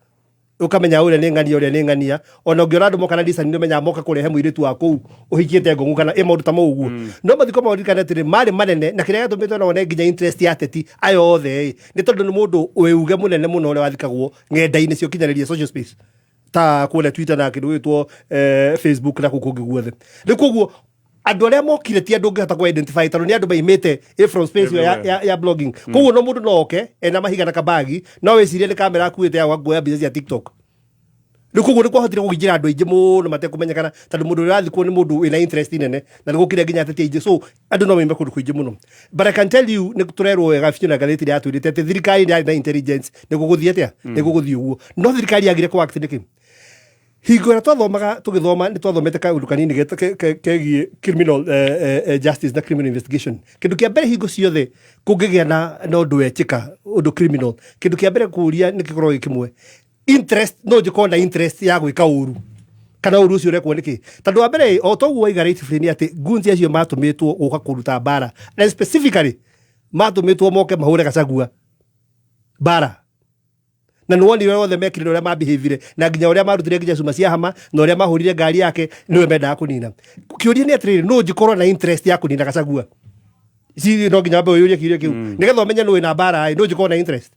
ukamenya ũrĩa nĩ ng'ania ona ũngĩona andũ moka na ndicani nĩũmenyaga moka kũrehe mũirĩtu wa kũu ũhikĩte ngũngũ kana maũndũ ta mau ũguo no mathiko maũririkane atĩrĩ marĩ manene na kĩrĩa gĩatũmĩte ona one nginya interest ya ateti aya othe nĩ tondũ nĩ mũndũ wĩuge mũnene mũno ũrĩa wathikagwo ng'enda-inĩ cia ũkinyanĩria social space ta kũrĩa Twitter na kĩndũ gĩtwo Facebook na kũu kũngĩ guothe rĩu koguo andũ arĩa mokire ti andũ ũngĩhota kũ identify tondũ nĩ andũ maimĩte from space ya blogging koguo no mũndũ no oke ena mahiga na kabagi no wĩcirie nĩ kamera akuĩte ya kuoya mbica cia TikTok rĩu koguo nĩ kwahotire gũgĩnjĩra andũ aingĩ mũno matekũmenyekana tondũ mũndũ ũrĩa ũrathikwo nĩ mũndũ wĩna interest nene na nĩ gũkire nginya ateti aingĩ so andũ no maime kũndũ kũingĩ mũno but I can tell you nĩ tũrerwo wega biũ na ngathĩti ĩrĩa yatwĩrĩte atĩ thirikari nĩ yarĩ na intelligence nĩ gũgũthiĩ atĩa nĩ gũgũthiĩ ũguo no thirikari yagire kũ act nĩkĩ hingo ĩrĩa twathomaga tũgĩthoma nĩ twathomete kaũndũ kanini kegiĩ criminal justice na criminal investigation kĩndũ kĩa mbere hingo ciothe kũngĩgĩa na ũndũ wekĩka ũndũ criminal kĩndũ kĩa mbere kũũria nĩ gĩkoragwo gĩkĩmwe interest no njĩkorwo na interest ya gwĩka ũru kana ũru ũcio ũrekwo nĩkĩ tondũ wa mbere o toguo waiga rightfully nĩ atĩ gunzi acio matũmĩtwo gũka kũruta mbara na specifically matũmĩtwo moke mahũre Gachagua mbara na nĩ wonire othe mekire ũrĩa mabehavire na nginya ũrĩa marutire nginya cuma cia hama na ũrĩa mahũrire ngari yake nĩwe mendaga kũnina kĩũria nĩ atĩrĩrĩ no njĩkorwo na interest ya kũnina Gachagua ici no nginya mbe ũyũrie kĩũria kĩu nĩgetha ũmenye nĩ wĩna mbara no njĩkorwo na interest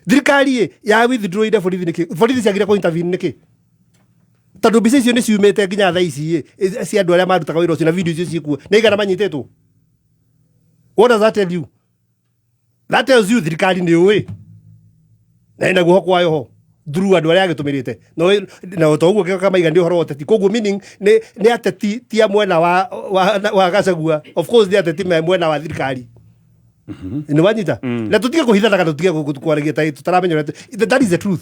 thirikari ya withdraw ire borithi nĩkĩ borithi ciagire kũ intervene nĩkĩ tondũ mbica icio nĩ ciumĩte nginya thaa ici cia andũ arĩa marutaga wĩra ũcio na video icio ciĩkuo nĩ igana manyitĩtwo what does that tell you that tells you thirikari nĩ ũĩ na ina guoko kwayo ho through andũ arĩa agĩtũmĩrĩte na to ũguo kĩka maiga nĩ ũhoro wa ũteti koguo meaning nĩ ateti tia mwena wa Gachagua of course nĩ ateti mwena wa thirikari nĩ wanyita na tũtige kũhithana kana tũtige kwaragia ta tũtaramenya that is the truth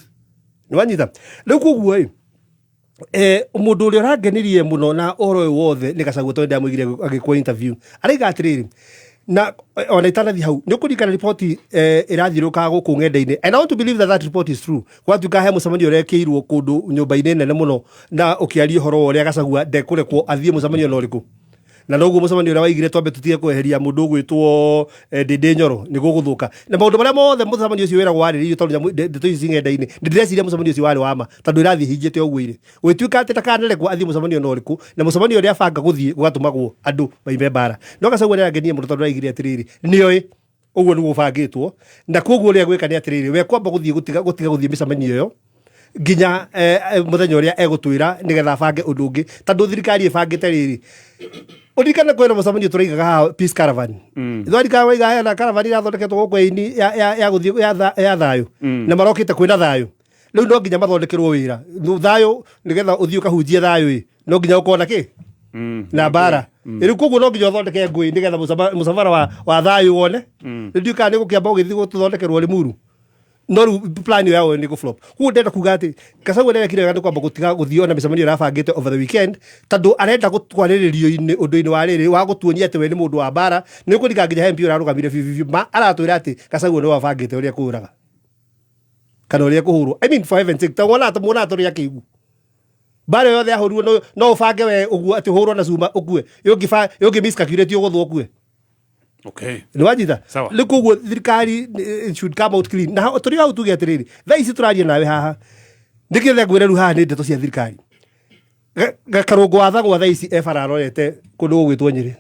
nĩ wanyita rĩu koguo mũndũ ũrĩa ũrangenirie mũno na ũhoro ũyũ wothe nĩ Gachagua tondũ ndamũigire agĩkwo interview araiga atĩrĩrĩ na ona itanathi hau nĩ kũririkana riboti ĩrathiũrũrũkaga gũkũ ng'enda-inĩ and I want to believe that report is true gwatuĩka he mũcemanio ũrekĩirwo kũndũ nyũmba-inĩ nene mũno na ũkĩaria ũhoro ũrĩa Gachagua ndekũrekwo athiĩ mũcemanio na ũrĩkũ na noguo mucemanio ria waigire twambe tutige kweheria mundu gwitwo Ndindi Nyoro ni guguthuka na maundu maria mothe mucemanio ucio wiragwo wariririo tondu ndeto ici ngenda-ini ndireciria mucemanio ucio wari wama tondu irathi hinjite uguo ire gwituika ati takanerekwo athii mucemanio no riku na mucemanio ria banga guthii gugatumagwo andu maime bara no Gachagua nirangenia mundu tondu aigire atiriri nioi uguo ni gubangitwo na koguo ria gwika ni atiriri we kwamba guthii gutiga guthii micemanio iyo ginya muthenya uria egutwira nigetha bange undu ungi tondu thirikari ibangite riri urikana kwena mucemanio turaigaga ha peace caravan thirikari waiga na caravan irathondeketwo gukweini ya guthii ya thayo na marokite kwina thayo riu no ginya mathondekerwo wira thayo nigetha uthii ukahunjie thayo no ginya ukona ki na bara riu koguo no ginya uthondeke ngui nigetha musafara wa thayo wone riu kana gukiamba ugithi guthondekerwo Limuru no plan yao ni go flop hu ndenda kuga ati Gachagua nderekire wega ni kwamba gutiga guthio na micemanio irabangite over the weekend tondu arenda gutwariririo-ini undu-ini wa riri wa gutuonia ati we ni mundu wa bara ni kuriga nginya MP urarugamire ma aratwira ati Gachagua ni wabangite uria kuuraga kana uria kuhurwo I mean for heaven's sake tawona ati muona atoria kigu bara yothe ahurwo no ubange we uguo ati uhurwo na cuma ukue yongi miscalculate uguthu ukue. Okay. Niwajita likugo thirikari should come out clean na turi au tuge atiriri tha ici turaria nawe haha ndikithe ngwire ru haha ni ndeto cia thirikari Karungu wathagwo tha ici efararorete kundu gugwitwo Nyeri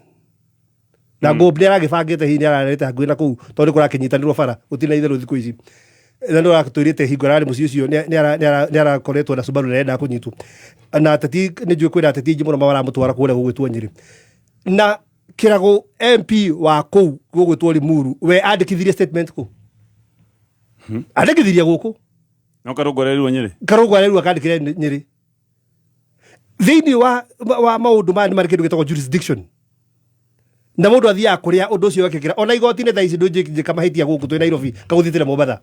na ngombe aragibangite hinya ararete hakuhi na kuu tondu kurakinyitanirwo bara utina itheru thiku ici na ndo aratwirite hingo rari muci ucio ni arakoretwo na Subaru renda kunyitwo na ateti ni njue kwira ateti njimuno mawara mutwara kuria gugwitwo Nyeri na kirago MP wa kou gugwitwo Limuru we andikithirie statement ku andikithirie guku no Karungu arerirwo akandikire Nyeri thiini wa maundu mani mari kindu gitagwo jurisdiction na mundu athia kuria undu ucio wekekira ona igoti-ini tha ici ndunjika mahitia guku twi Nairobi kaguthitire Mombasa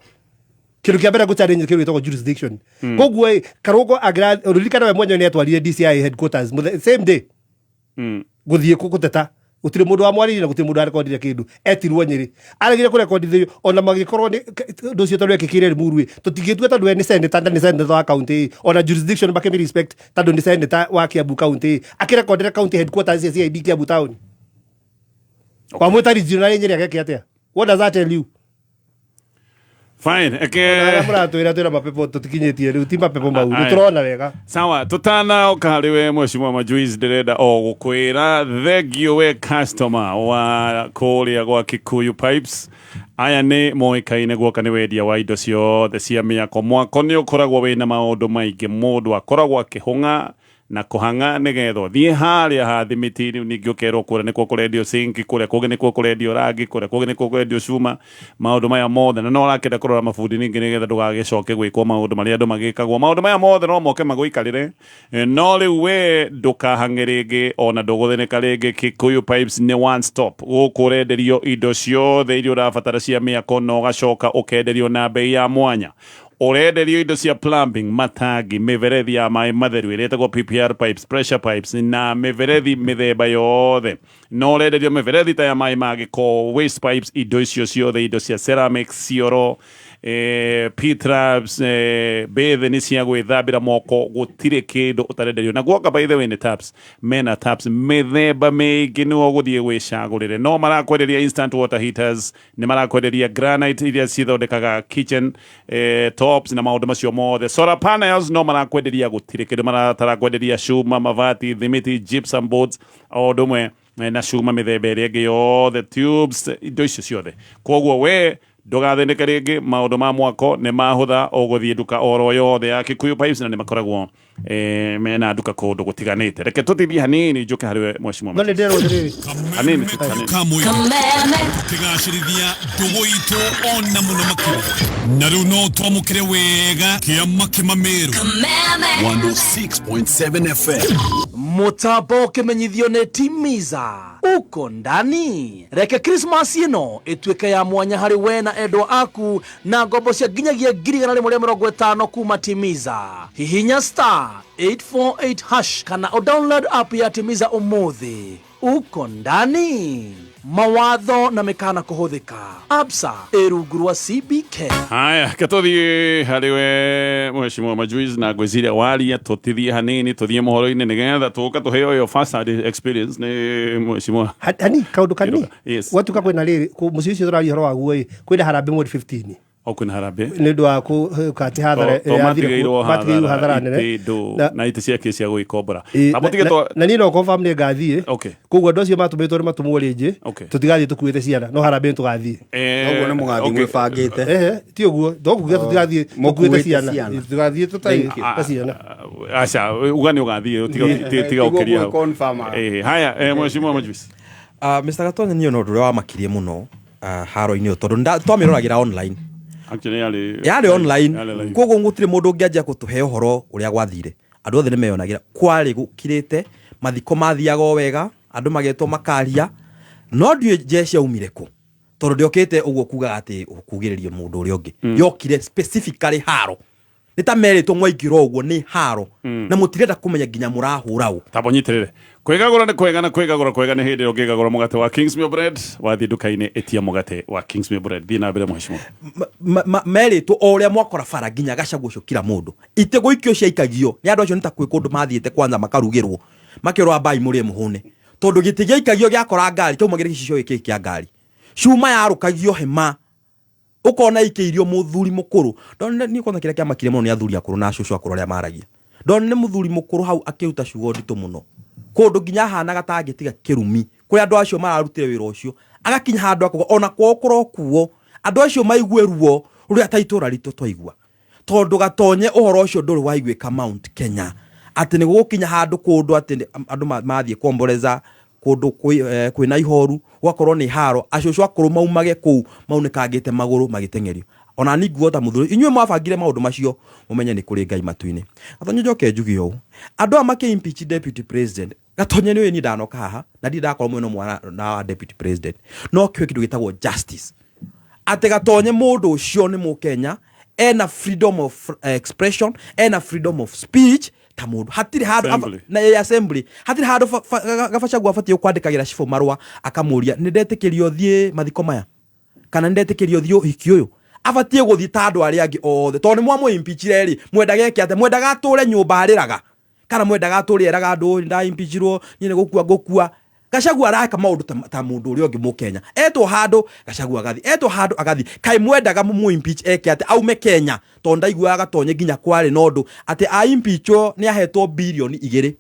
kindu kia mbere guchallenge kindu gitagwo jurisdiction koguo Karungu agiririkana we mwenyewe ni atwarire DCI headquarters same day guthie guteta gutire mundu wa mwariri na gutire mundu arekondire kindu etirwo Nyeri aregire kurekondithio ona magikorwo ni ndu cio tondu ekikire Limuru tutigitwe tondu we ni senator wa county ona jurisdiction bakemi respect tondu ni senator wa Kiambu county akirekondire county headquarters ya CID Kiambu town kwa mwita regional Nyeri ageke atia what does that tell you? Fine. Twira mapepo tutikinyitie riu ti mapepo mau turona wega sawa tutana ukariwe Mheshimiwa Majuice ndirenda o gukwira thengio we customer wa kuria gwa Kikuyu Pipes aya ni moikaine gwoka ni wendia wa indo ciothe cia miako mwako ni ukoragwo wina maundu maingi mundu akoragwo akihunga na kuhanga nigetho thie haria ha thimiti ni ngiukerwo kure ni kurendio sinki kure kuge ni kurendio rangi kure kuge ni kurendio cuma maundu maya mothe na no rakenda kurora mabundi ningi nigetha ndugagicoke gwikwo maundu maria andu magikagwo maundu maya mothe no moke maguikarire no riu we ndukahange ringi ona nduguthinika ringi Kikuyu Pipes ni one stop gukurenderio indo ciothe iria urabatara cia miako no ugacoka ukenderio na bei ya mwanya urenderio indo cia plumbing matangi miverethi ya mai matheru iretagwo PPR pipes pressure pipes na miverethi mithemba yothe no urenderio miverethi ta ya mai magiko waste pipes indo icio ciothe indo cia ceramics cioro P-traps bethe ni cia gwithambira moko gutire kindu utarenderio na gwoka by the way ni taps mena taps mithemba mingi ni uguthie gwicagurire no marakwenderia instant water heaters ni marakwenderia granite iria cithondekaga kitchen tops na maundu macio mothe solar panels no marakwenderia gutire kindu marakwenderia cuma mavati thimiti gypsum boards o ndumwe na cuma mithemba iria ingi yothe tubes indo icio ciothe koguo we ndugathendeke ringi maundu ma mwako ni mahutha uguthie nduka oro yothe ya Kikuyu Pipes na ni makoragwo mena nduka kundu gutiganite reke tutithie hanini njuke hariwe Mheshimiwa no ndero ndiri hanini kamwe tigacirithia ndugu itu ona muno makiri na riu no twamukire wega kiama kimamiru 106.7 FM Mutambo kimenyithio ni Timiza uko ndani reke Christmas ino ituike ya mwanya hari we na endwa aku na ngombo cia nginyagia 150 kuma Timiza hihinya *848# kana o download app ya Timiza umuthi uko ndani. mawatho na mekana kuhuthika. Absa irungu rwa CBK. Haya katuthie hariwe mheshimiwa Majuiz na gwiciria waria tutithie hanini tuthie mohoro-ini nigetha tuka tuheo yo first hand experience ni mheshimiwa hani kaundu kanini yes. Watuka kwina riri muciĩ ũcio tũraria horo waguo kwina harambe mweri 15 okuna harambe nĩ ũndũ wa kũkati hathara matigĩirwo hathara nene na ite ciake cia gwĩkombora na niĩ no confirm nĩ ngathiĩ koguo andũ acio matũmĩtwo nĩ matumwo rĩngĩ tũtigathiĩ tũkuĩte ciana no harambe nĩ tũgathiĩ ũguo nĩ mũgathiĩ mwĩbangĩte ti ũguo ndokuga tũtigathiĩ tũkuĩte ciana tũgathiĩ tũtarĩ ciana aca uga nĩ ũgathiĩ tiga ũkĩria hau haya mheshimiwa Majuiz Mr. Gatonye niĩ no ndũrĩa wamakirie mũno haro-inĩ tondũ twamĩroragira online yari online koguo gũtirĩ mũndũ ũngĩanjia gũtũhe ũhoro ũrĩa gwathire andũ othe nĩ meyonagĩra kwarĩ gũkirĩte mathiko mathiaga wega andũ magetwo makaria no ndiũ jeshi yaumire kũ tondũ ndiokĩte ũguo kuga atĩ kugĩrĩrio mũndũ ũrĩa ũngĩ yokire specifically haro nĩ ta merĩtwo mwaingĩra ũguo nĩ haro na mũtirenda kũmenya nginya mũrahũra ũ tabonyitirĩre kwĩgagũra nĩ kwega na kwĩgagũra kwega nĩ hĩndĩ ũngĩgagũra mũgate wa Kingsmeal Bread wathiĩ nduka-inĩ etia mũgate wa Kingsmeal Bread thiĩ na mbere mheshimiwa merĩtwo o ũrĩa mwakora bara nginya Gachagua ũcio kila mũndũ itegũikio ciaikagio nĩ andũ acio nĩ ta kwĩ kũndũ mathiĩte kwanza makarugĩrwo makĩrwo mbai mũrĩe mũhũne tondũ gĩtĩ gĩaikagio gĩakora ngari taumagĩra gĩcicio gĩkĩ kĩa ngari cuma yarũkagio hema ukona ikĩirio mũthuri mũkũrũ ndonire ni kona kĩrĩa kĩamakire mũno nĩ athuri akũrũ na acũcũ akũrũ arĩa maragia ndonire mũthuri mũkũrũ hau akĩruta ciugo nditũ mũno kũndũ nginya hanaga tangĩtiga kĩrumi kũrĩa andũ acio mararutire wĩra ũcio agakinya handũ akuga ona kwao kũrokuo andũ acio maigue ruo rũrĩa ta itũra ritũ twaigua tondũ Gatonye ũhoro ũcio ndũrĩ waiguĩka Mount Kenya atĩ nĩ gũkinya handũ kũndũ atĩ andũ mathiĩ komboreza kũndũ kwĩna ihoru gwakorwo nĩ haro acũcũ akũrũ maumage kũu maunĩkangĩte magũrũ magĩteng'erio ona ni nguota mũthuri inyuĩ mwabangire maũndũ macio mumenye nĩ kũrĩ Ngai matu-inĩ Gatonye njoke njuge ũũ andũ a make impeach deputy president Gatonye nĩwe ni ndanoka haha na ndi ndakorwo mwena mwana na deputy president no kĩo kĩndũ gĩtagwo justice atĩ Gatonye mũndũ ũcio nĩ Mũkenya ena freedom of expression ena freedom of speech ta mũndũ hatirĩ handũ na assembly hatirĩ handũ Gachagua abatie kwandĩkagĩra cibũ marũa akamũria nĩ ndetĩkĩrio thiĩ mathiko maya kana nĩ ndetĩkĩrio thiĩ ũhiki ũyũ abatie gũthiĩ ta andũ arĩa angĩ othe tondũ nĩ mwamũ impeachire rĩ mwendaga eke atĩ mwendaga atũre nyũmba arĩraga kana mwendaga atũre eraga andũ nda impeachirwo nyine gũkua Gachagua araka maũndũ ta mũndũ ũrĩa ũngĩ Mũkenya etwo handũ Gachagua agathi etwo handũ agathi kai mwendaga mu impeach eke atĩ aume Kenya tondũ ndaiguaga Gatonye nginya kwarĩ na ũndũ atĩ a impeachwo nĩ ahetwo bilioni 2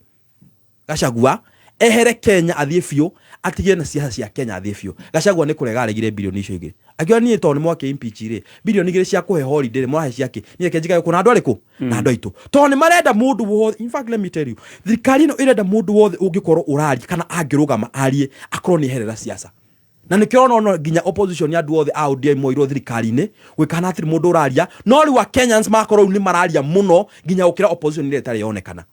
Gachagua ehere Kenya athiĩ biũ atigire na ciaca cia Kenya athiĩ biũ Gachagua nĩ kũrega aregire bilioni icio 2 akiwa niĩ tondũ nĩ mwake impeach rĩ bilioni 2 cia kũhe holiday mwahe ciake niĩ kenjika yuko na andũ arĩkũ na andũ aitũ tondũ nĩ marenda mũndũ wothe in fact let me tell you thirikari ĩno ĩrenda mũndũ wothe ũngĩkorwo ũraria kana angĩrũgama arie akorwo nĩ eherera ciaca na nĩ kĩrona ono nginya opposition ya andũ othe a ODM moirwo thirikari-inĩ gwĩkana atĩ mũndũ ũraria no rĩu Kenyans makorwo nĩ mararia mũno nginya gũkĩra opposition ĩrĩa ĩtarĩ yonekana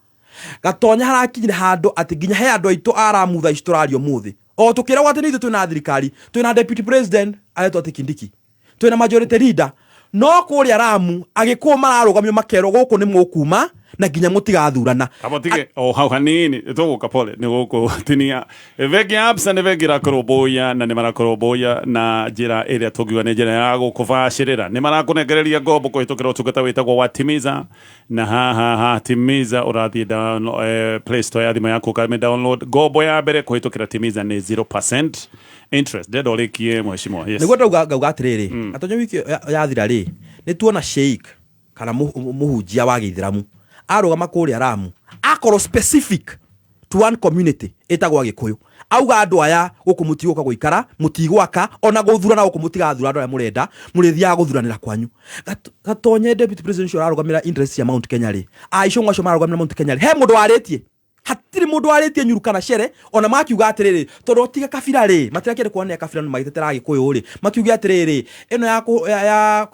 Gatonye harakinyire handũ atĩ nginya he andũ aitũ aramutha ici tũrario mũthĩ o tukĩragwo atĩ nĩ ithuĩ twĩna thirikari twĩna deputy president aretwo atĩ Kindiki twĩna majority leader no kũrĩa Ramu agĩkũũ mararũgamio makerwo gũkũ nĩ mũkuma na nginya mũtigathurana abotige o hau hanini tũgũka pole nĩ gũkũ tinia vengi absa nĩ vengi rakũrũmbũiya na nĩ marakũrũmbũiya na njĩra ĩrĩa tũngiuga nĩ njĩra ya gũkũbacĩrĩra nĩ marakũnengereria ngombo kũhĩtũkĩra ũtungata wĩtagwo wa Timiza na haha Timiza ũrathiĩ down Play Store ya thimũ yaku ũkamĩ download ngombo ya mbere kũhĩtũkĩra Timiza nĩ 0% interest ndenda ũrĩkie mheshimiwa yes nĩguo ndauga atĩrĩrĩ Gatonye wiki yathira rĩ nĩ tuona sheik kana mũhunjia wa Gĩithĩramu arũgama kũrĩa Ramu akorwo specific to one community etagwo Gĩkũyũ auga andũ aya gũkũ mũtigũka gũikara mũtigwaka ona gũthurana gũkũ mũtigathura andũ aya mũrenda mũrĩthiaga gũthuranĩra kwanyu Gatonye deputy president ũcio ararũgamĩra interest cia Mount Kenya rĩ aicũng'wa acio mararũgamĩra Mount Kenya rĩ he mũndũ warĩtie hatirĩ mũndũ warĩtie Nyuru kana Cere ona makiuga atĩrĩrĩ tondũ tiga kabira rĩ matirakĩrĩ kuonania kabira nĩ magĩtetera Gĩkũyũ rĩ makiuga atĩrĩrĩ ĩno ya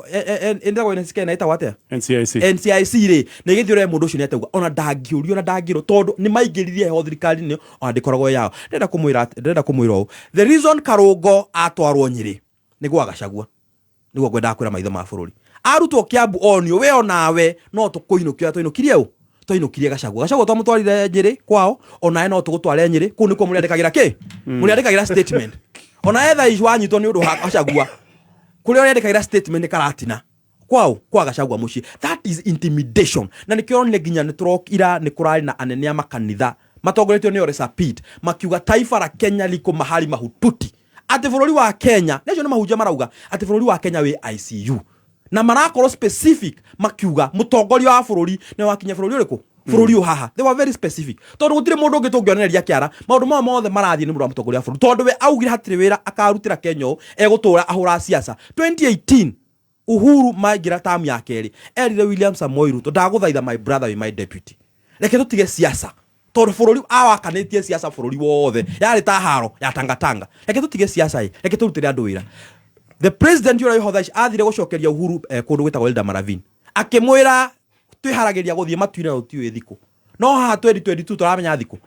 endagwo ĩna ĩtagwo atĩa NCIC rĩ nĩ gĩthiũre mũndũ ũcio nĩ atauga ona ndangĩũrio na ndangĩrwo tondũ nĩ maingĩririe heho thirikari-inĩ ona ndĩkoragwo yao ndĩrenda kũmwĩra ũũ the reason Karũngo atwarwo Nyĩrĩ nĩ gwa Gachagua nĩguo ngwendaga kwĩra maitho ma bũrũri arutwo Kiambu onio we onawe no tũkũinũkia tũinũkirie ũũ tũinũkirie Gachagua twamũtwarire Nyĩrĩ kwao ona no tũgũtware Nyĩrĩ kũu nĩkuo mũrĩandĩkagĩra kĩ mũrĩandĩkagĩra statement ona etha ici wanyitwo ni undu wa Gachagua kuri urendekaira statement karatina kwao kwa Gachagua muci. That is intimidation. Na nikione nginya niturokira ni kurari na anene makanitha matongoretio ni Ole Sapit makiuga taifa la Kenya liko mahali mahututi. Ati bururi wa Kenya nejo ni mahunjia marauga ati bururi wa Kenya we ICU na marakorwo specific makiuga mutongoria wa bururi ne wakinya bururi uriku bururi uhaha. They were very specific tondu gutire mundu ungi tungionereria kiara maundu mothe marathie ni mundu wa mutongoria wa bururi tondu we augire hatire wira akarutira Kenya egutura ahura siasa. 2018 Uhuru maigira tamu ya keri erire William Samoei Ruto ndaguthaitha my brother we my deputy reke tutige siasa tondu bururi awakanetie siasa bururi wothe yari ta haro ya tangatanga reke tutige siasa reke turutire andu wira. The president yura yothaish athire gucokeria Uhuru kundu gwitagwo Elda Maravini akimwira twiharagiria guthie matuire na utiwe thiko no ha 2022 turamenya thiko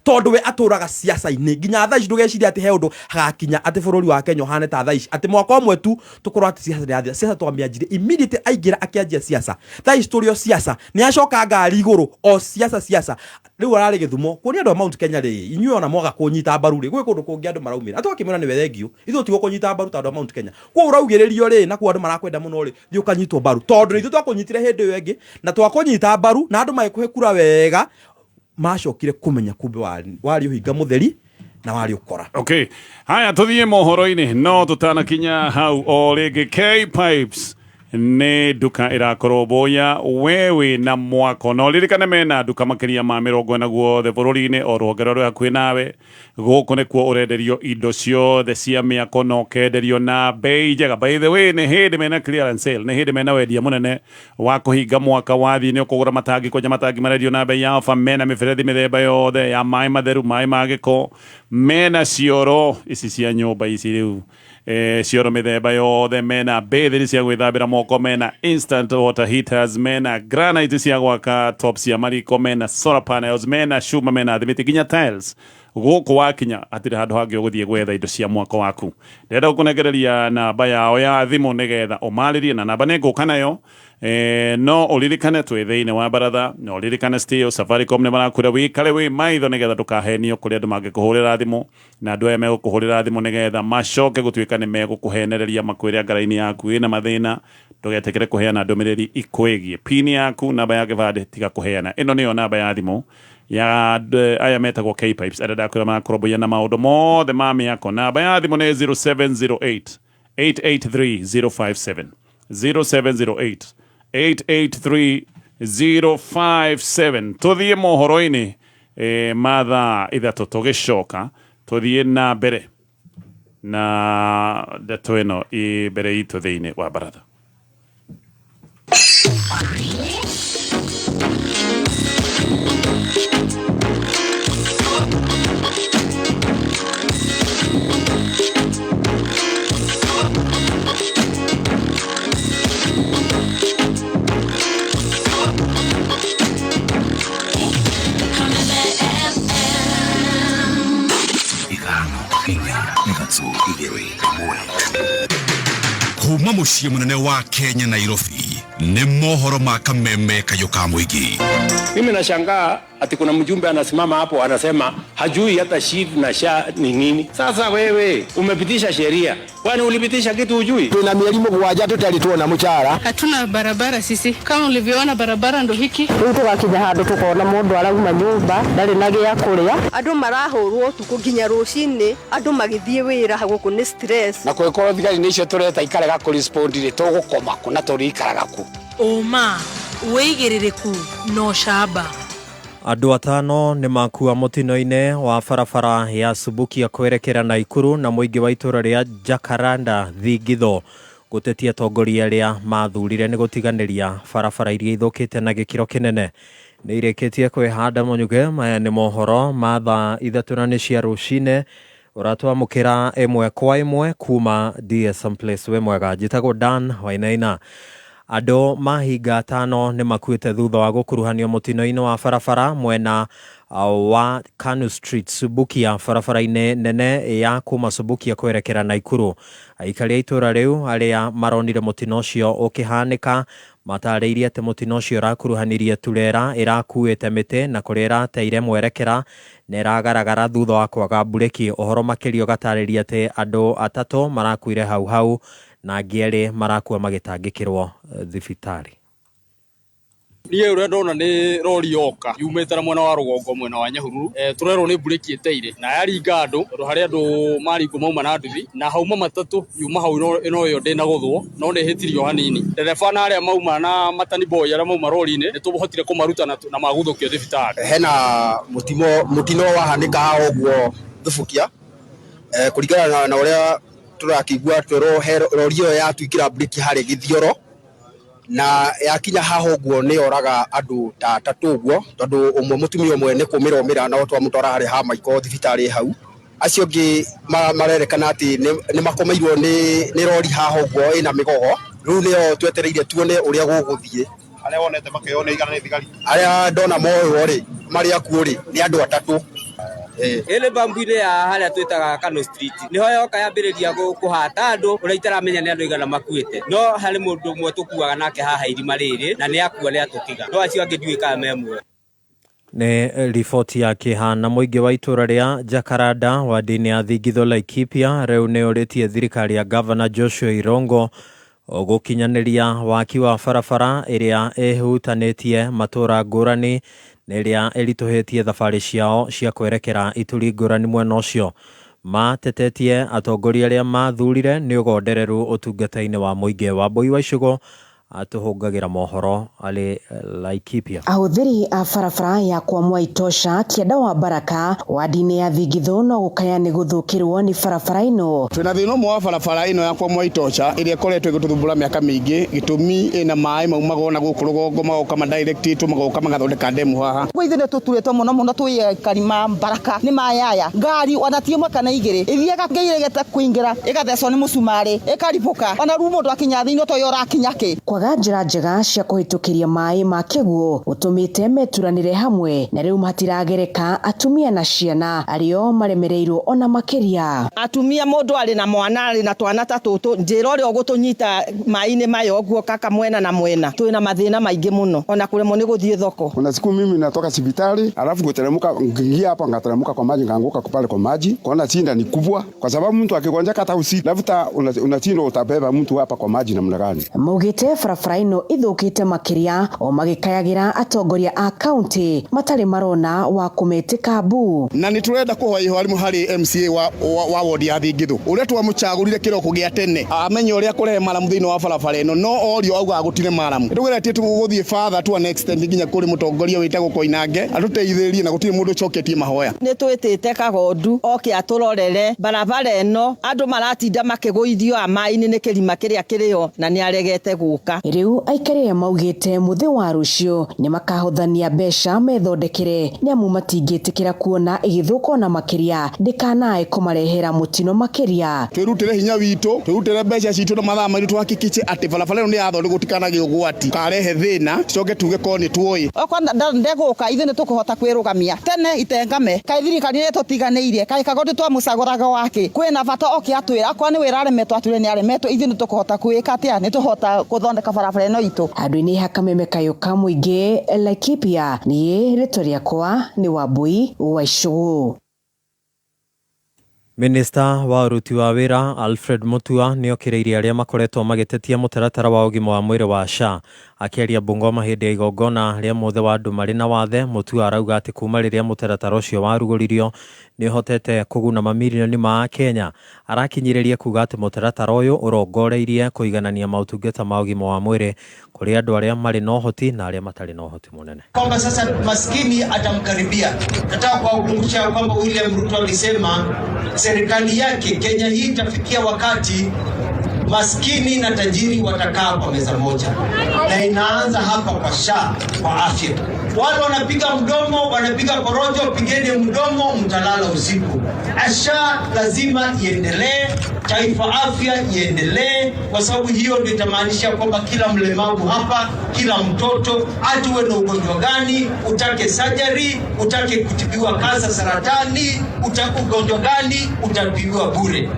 tondu we aturaga siasa-ini nginya thaici ndugeciria ati he undu hagakinya ati bururi wa Kenya hane ta thaici ati mwaka umwe tu tukorwo ati siasa twamianjire immediately aigira akianjia siasa thaici turio siasa ni acoka ngari iguru o siasa riu arari Githumo kuoni andu Mount Kenya ri inyuo na mwaga kunyita mbaru ri gwi kundu kungi andu maraumira atwakimira ni wethengio ithu tigo kunyita mbaru tondu Mount Kenya kwa uraugiririo ri na ku andu marakwenda muno ri thi ukanyitwo mbaru tondu ithu twakunyitire hindi yo engi na twakunyita mbaru na andu maikuhe kura wega macokire kumenya kumbe wari uhinga mutheri na wari ukora. Okay, haya tuthie mohoro-ini no tutanakinya hau o ringi K-Pipes ni duka irakorwo boya wewe na mwako no ririkane mena duka makiria ma 40 guothe bururi-ini o rwonge rwa hakuhi nawe guku ni kuo urenderio indo ciothe cia miako no kenderio na bei njega. By the way ni hindi mena clearance sale, ni hindi mena wendia munene wa kuhinga mwaka wathi ni ukugura matangi kwa matangi marendio na bei ya ofa. Mena miberethi mithemba yothe ya mai matheru mai magiko, mena cioro ici cia nyumba ici riu cioro mithemba yothe, mena bethi cia gwithambira moko, mena instant water heaters, mena granite cia gwaka top cia mariko, mena solar panels, mena shuma, mena thimiti nginya tiles. Guku wakinya atire handu hangi uguthie gwetha indo cia mwako waku. Ndenda gukunegereria namba yao ya thimu nigetha umaririe na namba ninguka nayo. No uririkane twi thiini wa baratha, no uririkane still Safaricom ni marakura wikare wi maitho nigetha ndukahenio kuri andu mangikuhurira thimu na andu aya megukuhurira thimu nigetha macoke gutuika ni megukuhenereria makwire ngaraini yaku ina mathina. Ndugetekere kuheana ndumiriri ikwigie pin yaku, namba ya kibande tiga kuheana. Ino niyo namba ya thimu ya aya metagwo K-Pipes arenda kwira makoroboya na maundu mothe ma miako. Namba ya thimu ni 0708 883 057 0708 883 tuthie mohoro-ini mathaa ithatu tugicoka tuthie na mbere na ndeto ino i mbere itu thiini wa baratha. Kuma muciĩ munene wa Kenya Nairobi ni mohoro ma kameme kayo ka muingi. Mimi nashangaa ati kuna mjumbe anasimama hapo anasema hajui hata SHIF na SHA ni nini. Sasa wewe umepitisha sheria, kwani ulipitisha kitu hujui? Tuna mieri mugwanja tutari tuona muchara. Hatuna barabara sisi. Kama ulivyoona barabara ndo hiki. Tugakinya handu tukona mundu arauma nyumba ndari na gia kuria. Andu marahurwo tukuginya rucini, andu magithie wira haguku ni stress. Na kwekoro thigari nicio tureta ikarega ku respond ri tugukoma kuna turi ikaraga ku. Oma weigirireku no shaba. Andu atano ni makua mutino-ini wa barabara ya Subukia kwerekera Naikuru na muingi wa itura ria Jacaranda Thigitho gutetia atongoria aria mathurire ni gutiganiria barabara iria ithukite na gikiro kinene ni ireketie kwihanda munyuge. Maya ni mohoro ma thaa ithatu na ni cia rucine uratwamukira imwe kwa imwe kuma DSM Place. We mwega, njitagwo Dan Wainaina. Andu mahinga atano ni makuite thutha wa gukuruhanio mutino-ini wa barabara mwena wa Kanu Street Subukia, barabara-ini nene ya kuma Subukia kwerekera Naikuru. Aikari a itura riu aria maronire mutino ucio ukihanika Matarĩirie atĩ mũtino ũcio ũrakuruhanirie turera ĩrakuĩte mĩtĩ na kũrĩa ĩrateire mwerekera na ĩragaragara thutha wa kwaga bureki. Ũhoro makĩria ũgatarĩria atĩ andũ atatũ marakuire hau na angĩ erĩ marakua magĩtangĩkĩrwo thibitarĩ. Niĩ ũrĩa ndona nĩ rori yoka yumĩte na mwena wa rũgongo mwena wa Nyahururu, turerwo nĩ bureki ĩteire na yaringa andũ harĩa andũ maringo mauma na nduthi na hauma matatũ yuma hau ino yo ndĩna gũthwo no nĩ hĩtirio hanini. Ndereba na arĩa mauma na matani boy arĩa mauma rori-inĩ nĩ tũhotire kũmaruta na magũthũkio thibitarĩ. Hena mutino wahanĩka haha ũguo Thubukia, kũringana na ũrĩa tũrakigua rori ĩyo yatuĩkĩra bureki harĩ Gĩthioro na yakinya haha ũguo nĩ yoraga andũ ta atatũ ũguo, tondũ ũmwe mũtumia ũmwe nĩ kũmĩra na twamũtwara harĩ ha maiko thibitarĩ hau. Acio angĩ marerekana atĩ nĩ makomeirwo nĩ rori haha ũguo ĩna mĩgogo. Rĩu nĩyo twetereire tuone ũrĩa gũgũthiĩ. Arĩa wonete makĩona igana nĩ thigari, arĩa ndona moyo rĩ marĩa kuo rĩ nĩ andũ atatũ. Ele bambu-inĩ ya harĩa twĩtaga Kano Street niho yoka yambĩrĩria kũhata andũ ũrĩa itaramenya nĩ andũ igana makuĩte, no harĩ mũndũ ũmwe tũkuaga nake haha irima rĩrĩ na nĩ akua nĩ atũtiga, no acio angĩ ndiũĩ kana memwe. Nĩ riboti ya kĩhana mũingĩ wa itũra rĩa Jacaranda wadi-inĩ ya Thigitho Laikipia rĩu nĩ ũrĩtie thirikari ya Governor Joshua Irongo gũkinyanĩria waki wa barabara ĩrĩa ĩhutanĩtie matũra ngũrani na ĩrĩa ĩritũhĩtie thabarĩ ciao cia kwerekera ituri ngũrani mwena ũcio. Matetetie atongoria arĩa mathurire nĩ ũgondereru ũtungata-inĩ wa mũingĩ. Wambui wa Icũgũ atuhungagira mohoro ali Laikipia. Ahũthĩri a barabara ya kwa Mwaitosha Kĩanda wa Baraka wadi-inĩ ya Thigitho no gũkaya nĩ gũthũkĩrwo nĩ barabara ĩno. Twĩna thĩna ũmwe wa barabara ĩno ya kwa Mwaitosha ĩrĩa ĩkoretwo ĩgĩtũthumbũra mĩaka mĩingĩ, gĩtũmi ĩna maĩ maumaga ona gũkũ rũgongo magoka madirectĩtwo magoka magathondeka ndemu haha. Ithuĩ nĩ tũturĩtwo mũno twĩ karima Baraka nĩ mayaya ngari ona ti ĩmwe kana igĩrĩ ithiaga ngĩiregete kũingĩra ĩgathecwo nĩ mũcumarĩ ĩkaribũka ona rĩu mũndũ akinya thĩinĩ to yorakinya kĩ. Kwaga njĩra njega cia kũhĩtũkĩria maĩ ma kĩguũ ũtũmĩte meturanĩre hamwe na rĩu matiragereka atumia na ciana arĩo maremereirwo ona makĩria. Atumia mũndũ arĩ na mwana arĩ na twana ta tũtũ njĩra ũrĩa ũgũtũnyita maĩ-inĩ mayo ũguo kaka mwena na mwena twĩna mathĩna maingĩ mũno ona kũremwo nĩ gũthiĩ thoko. Kuna siku mimi natoka hospitali alafu kuteremka ngiingia hapa ngateremka kwa maji ngaanguka pale kwa maji kwaona chinda ni kubwa kwa sababu mtu akigonjeka hata usiku lafuta unachindwa utabeba mtu hapa kwa maji namna gani. Maugĩte barabara ĩno ithũkĩte makĩria o magĩkayagĩra atongoria a kaunti matarĩ marona wa kũmetĩka mbu. Na nĩ tũrenda kũhoya ihorimũ harĩ MCA wa wodi ya Thigitho ũrĩa twamũcagũrire kĩroko gĩa tene amenye ũrĩa kũrehe maramu thĩinĩ wa barabara ĩno no orio auga gũtirĩ maramu. Ndũgeretie tũgũthiĩ father to an extent nginya kũrĩ mũtongoria wĩtagwo Koinange atũteithĩrĩrie na gũtirĩ mũndũ ũcoketie mahoya. Nĩ twĩtĩte Kagondu oke atũrorere barabara ĩno andũ maratinda makĩgũithio amaĩ-inĩ nĩ kĩrima kĩrĩa kĩrĩo na nĩ aregete gũka. Rĩu aikari maugĩte mũthĩ wa rũciũ nĩ makahũthania mbeca methondekere nĩ amu matingĩtĩkĩra kuona igĩthũka na makĩria ndĩkanae kũmarehera mũtino makĩria. Twĩrutĩre hinya witũ twĩrutĩre mbeca citũ na mathaa maitũ tũhakikiche atĩ barabara ĩno nĩ yathondekwo gũtikanage ũgwati karehe thĩna coke tuge ko nĩ tuoĩ. Okwa ndegũka ithuĩ nĩ tũkũhota kwĩrũgamia tene itengame kaĩ thirikari nĩ tũtiganĩirie kaĩ Kagondu twamũcagũraga wake kwĩna bata oke atwĩra akwa nĩ wĩra aremetwo atwĩre nĩ aremetwo ithuĩ nĩ tũkũhota kwĩka atĩa nĩ tũhota gũthondeka barabara ĩno itũ. Andũ-inĩ Kameme Kayuka mũingĩ Laikipia niĩ rĩtwa rĩakwa nĩ Wambui wa Icũgũ. Minista wa ũruti wa wĩra Alfred Mutua nĩ okĩrĩire arĩa makoretwo magĩtetia mũtaratara wa ũgima wa mwĩrĩ wa SHA. Akĩaria Bungoma hĩndĩ ya igongona rĩa mũthĩ wa andũ marĩ na wathe, Mutua arauga atĩ kuma rĩrĩa mũtaratara ũcio warugũririo nĩ ũhotete kũguna mamirioni ma Kenya. Arakinyĩrĩria kuga atĩ mũtaratara ũyũ ũrongoreirie kũiganania maũtungata ma ũgima wa mwĩrĩ kũrĩ andũ arĩa marĩ na ũhoti na arĩa matarĩ na ũhoti mũnene. Kwamba sasa maskini atamkaribia. Nataka kuwakumbusha kwamba William Ruto alisema serikali yake Kenya hii itafikia wakati maskini na tajiri watakaa kwa meza moja, na inaanza hapa kwa SHA, kwa afya. Wale wanapiga mdomo, wanapiga porojo, pigeni mdomo, mtalala usiku. SHA lazima iendelee, taifa afya iendelee, kwa sababu hiyo ndio itamaanisha kwamba kila mlemavu hapa, kila mtoto, hata uwe na ugonjwa gani, utake surgery, utake kutibiwa kansa, saratani, utake ugonjwa gani, utatibiwa bure.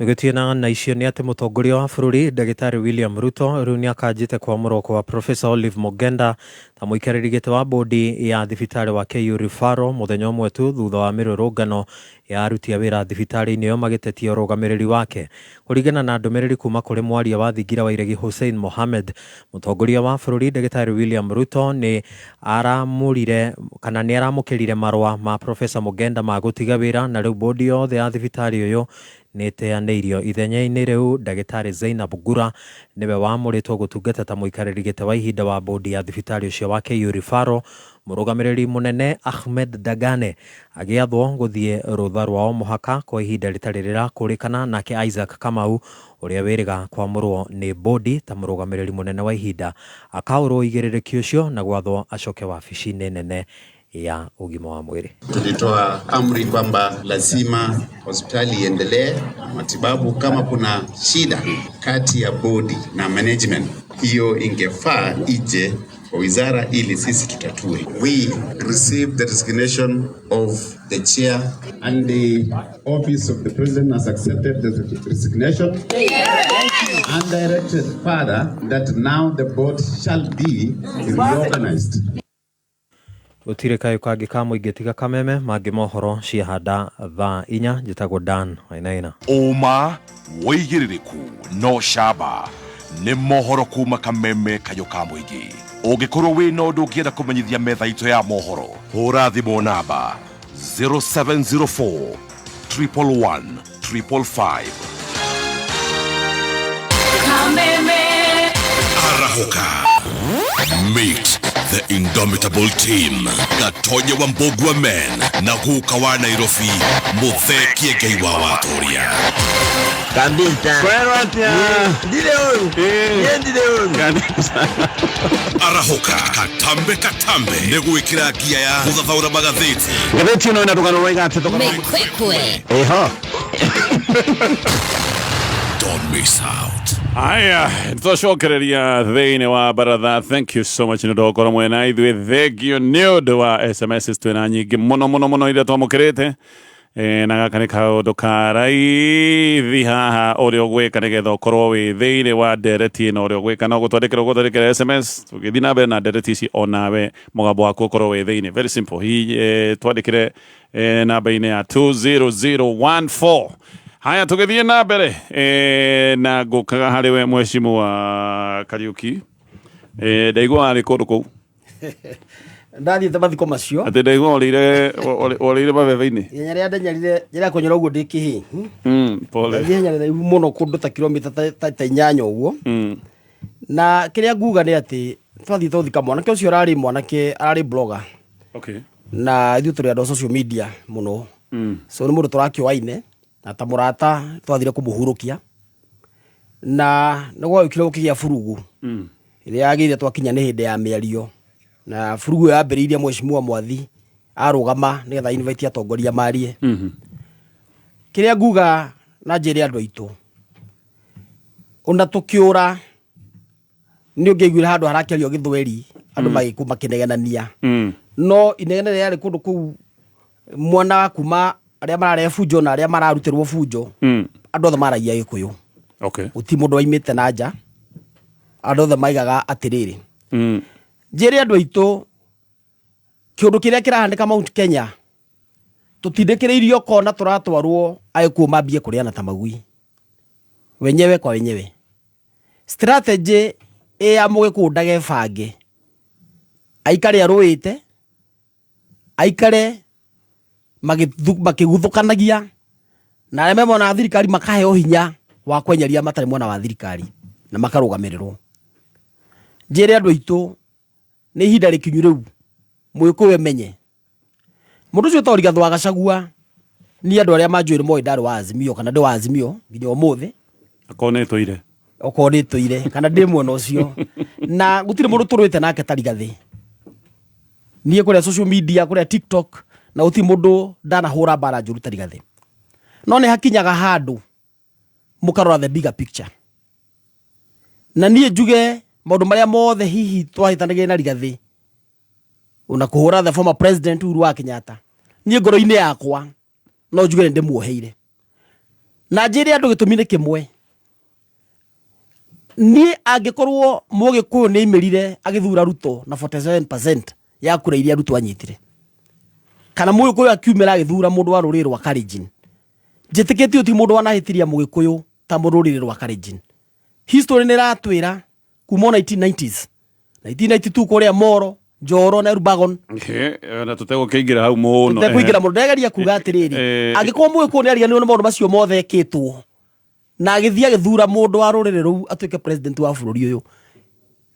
Tugitiana na icio ni ati mutongoria wa bururi Ndagitari William Ruto riu ni akanjite kwa muroko wa Professor Olive Mogenda ta muikariri gite wa bodi ya thibitari wa KU Referral muthenya umwe tu thutha wa mirurungano ya aruti a wira thibitari-ini yo magitetia urugamiriri wake. Kuringana na ndumiriri kuma kuri mwaria wa Thingira wa Iregi Hussein Mohamed, mutongoria wa bururi Ndagitari William Ruto ni aramurire kana ni aramukirire marwa ma Professor Mogenda ma gutiga wira na riu bodi yothe ya thibitari uyu niteaneirio ithenya-ini riu. Ndagitari Zainab Gura niwe wamuritwo gutungata ta muikariri gite wa ihinda wa bodi ya thibitari ucio wa KU Referral. Murugamiriri munene Ahmed Dagane agiathwo guthie rutha rwao muhaka kwa ihinda ritari rirakurikana, nake Isaac Kamau uria wiriga kwamurwo ni bodi ta murugamiriri munene wa ihinda akaurwo igiririki ucio na gwathwo acoke wabici-ini nene ya ugima wa mwili. Tulitoa amri kwamba lazima hospitali iendelee matibabu. Kama kuna shida kati ya bodi na management, hiyo ingefaa ije kwa wizara ili sisi tutatue. We received the resignation of the chair and the office of the president has accepted the resignation and directed further that now the board shall be reorganized. Gutire kayo kage ka muingi tiga kameme mangi mohoro ciahanda thaa 4 njitagwo Dan Wainaina. Uma woigiririku no shaba ni mohoro kuma kameme kayo ka muingi. Ungikorwo wi no ndu ngienda kumenyithia metha ito ya mohoro, hura thimu namba 0704 111 555. Kameme Arahoka. Meet the indomitable team. Gatonye wa Mbogwa Men na Guka wa Nairobi, Mutheki Ngei wa Watoria. kabisa. Arahoka katambe negwikira gia ya guthathaura magatheti. Gatheti ino inatukanirwo igate tukanirwo eho. Don't miss out. Aya, tũcokereria thĩinĩ wa baratha. Thank you so much nĩ ũndũ gũkorwo mwena ithuĩ. Thengio nĩ ũndũ wa SMS twĩna nyingĩ mũno iria twamũkĩrĩte. Na gaka nĩ kaũndũ karaithi haha ũrĩa ũgwĩka nĩgetha ũkorwo wĩ thĩinĩ wa ndereti ĩno. Ũrĩa ũgwĩka no gũtwandĩkĩra SMS, tũgĩthiĩ na mbere na ndereti ici onawe mũgambo waku ũkorwo wĩ thĩinĩ. Very simple. Twandĩkĩre namba-inĩ ya 20014. Haya, tugithie na mbere na ngukaga hari we Mheshimiwa Kariuki. Ndaigua ari kundu kuu. Ndathiĩte mathiko macio. Ati ndaigua orire mabebe-ini. Yenya rĩa ndanyarire njĩra kũnyora ũguo ndĩ kĩhĩ. Pole. Yenya rĩu mũno kũndũ ta kilomita ta 8 ũguo. Na kĩrĩa nguga nĩ atĩ twathiĩte ũthika mwanake ũcio ararĩ blogger. Okay. Na ithuĩ tũrĩ andũ social media mũno. So nĩ mũndũ tũrakĩoaine na ta mũrata twathire kũmũhurũkia. Na nĩ gwagĩũkire gũkĩgĩa furugu. Ĩrĩa yagĩrĩire twakinya nĩ hĩndĩ ya mĩario. Na furugu yambĩrĩirie Mheshimiwa Mwathi arũgama nĩgetha invite atongoria marie. Kĩrĩa nguga na njĩre andũ aitũ, ona tũkĩũra nĩ ũngĩiguire handũ harakĩario Gĩthweri andũ magĩkuma kĩnegenania. No inegene rĩarĩ kũndũ kũu mwana wa kuma arĩa mararehe bunjo na arĩa mararutĩrwo bunjo, andũ othe maragia Gĩkũyũ. Okay. Gũti mũndũ waimĩte na nja, andũ othe maigaga atĩrĩrĩ. Njĩre andũ aitũ, kĩũndũ kĩrĩa kĩrahanĩka Mount Kenya tutindĩkĩrĩirio kona tũratwarwo agĩkuo mambie kũrĩana ta magui wenyewe kwa wenyewe. Strategy ya Mũgĩkũyũ ndagebange, aikare arũĩte, aikare makĩguthũkanagia, na arĩa memona thirikari makaheo hinya wa kwenyeria matarĩ mwena wa thirikari na makarũgamĩrĩrwo. Njĩre andũ aitũ, nĩ ihinda rĩkinyu rĩu Mũgĩkũyũ emenye mũndũ ũcio ta Rigathĩ wa Gachagua nĩ andũ arĩa manjũĩrĩ moĩ ndarĩ wa Azimio kana ndĩ wa Azimio nginya ũmũthĩ okonĩtũire kana ndĩ mwena ũcio. Na gũtirĩ mũndũ tũrũĩte nake ta Rigathĩ. Niĩ kũrĩa social media, kũrĩa TikTok, na gũtirĩ mũndũ ndanahũra mbara njũru ta Rigathĩ. No nĩ hakinyaga handũ mũkarora the bigger picture. Na niĩ njuge maũndũ marĩa mothe hihi twahĩtanagĩria na Rigathĩ, ona kũhũra the former president Uhuru wa Kenyatta, niĩ ngoro-inĩ yakwa no njuge nĩ ndĩmuoheire. na njĩre andũ gĩtũmi nĩ kĩmwe niĩ angĩkorwo Mũgĩkũyũ nĩ imerire agĩthura Ruto na 47% ya kura iria Ruto anyitire, kana Mũgĩkũyũ akiumĩra agĩthura mũndũ wa rũrĩrĩ rwa Kalenjin, njĩtĩkĩtie ti mũndũ wanahĩtiria Mũgĩkũyũ ta mũndũ rũrĩrĩ rwa Kalenjin. History nĩ ratwĩra kuma 1990s 1992 kũrĩa Moro, Njoro na Elbagon na tutegũkĩingĩra hau mũno, tutegũkĩingĩra mũno, ndegeria kuga atĩrĩrĩ, angĩkorwo Mũgĩkũyũ nĩ ariganĩirwo nĩ maũndũ macio mothe ekĩtwo na agĩthiĩ agĩthura mũndũ wa rũrĩrĩ rũu atuĩke president wa bũrũri ũyũ,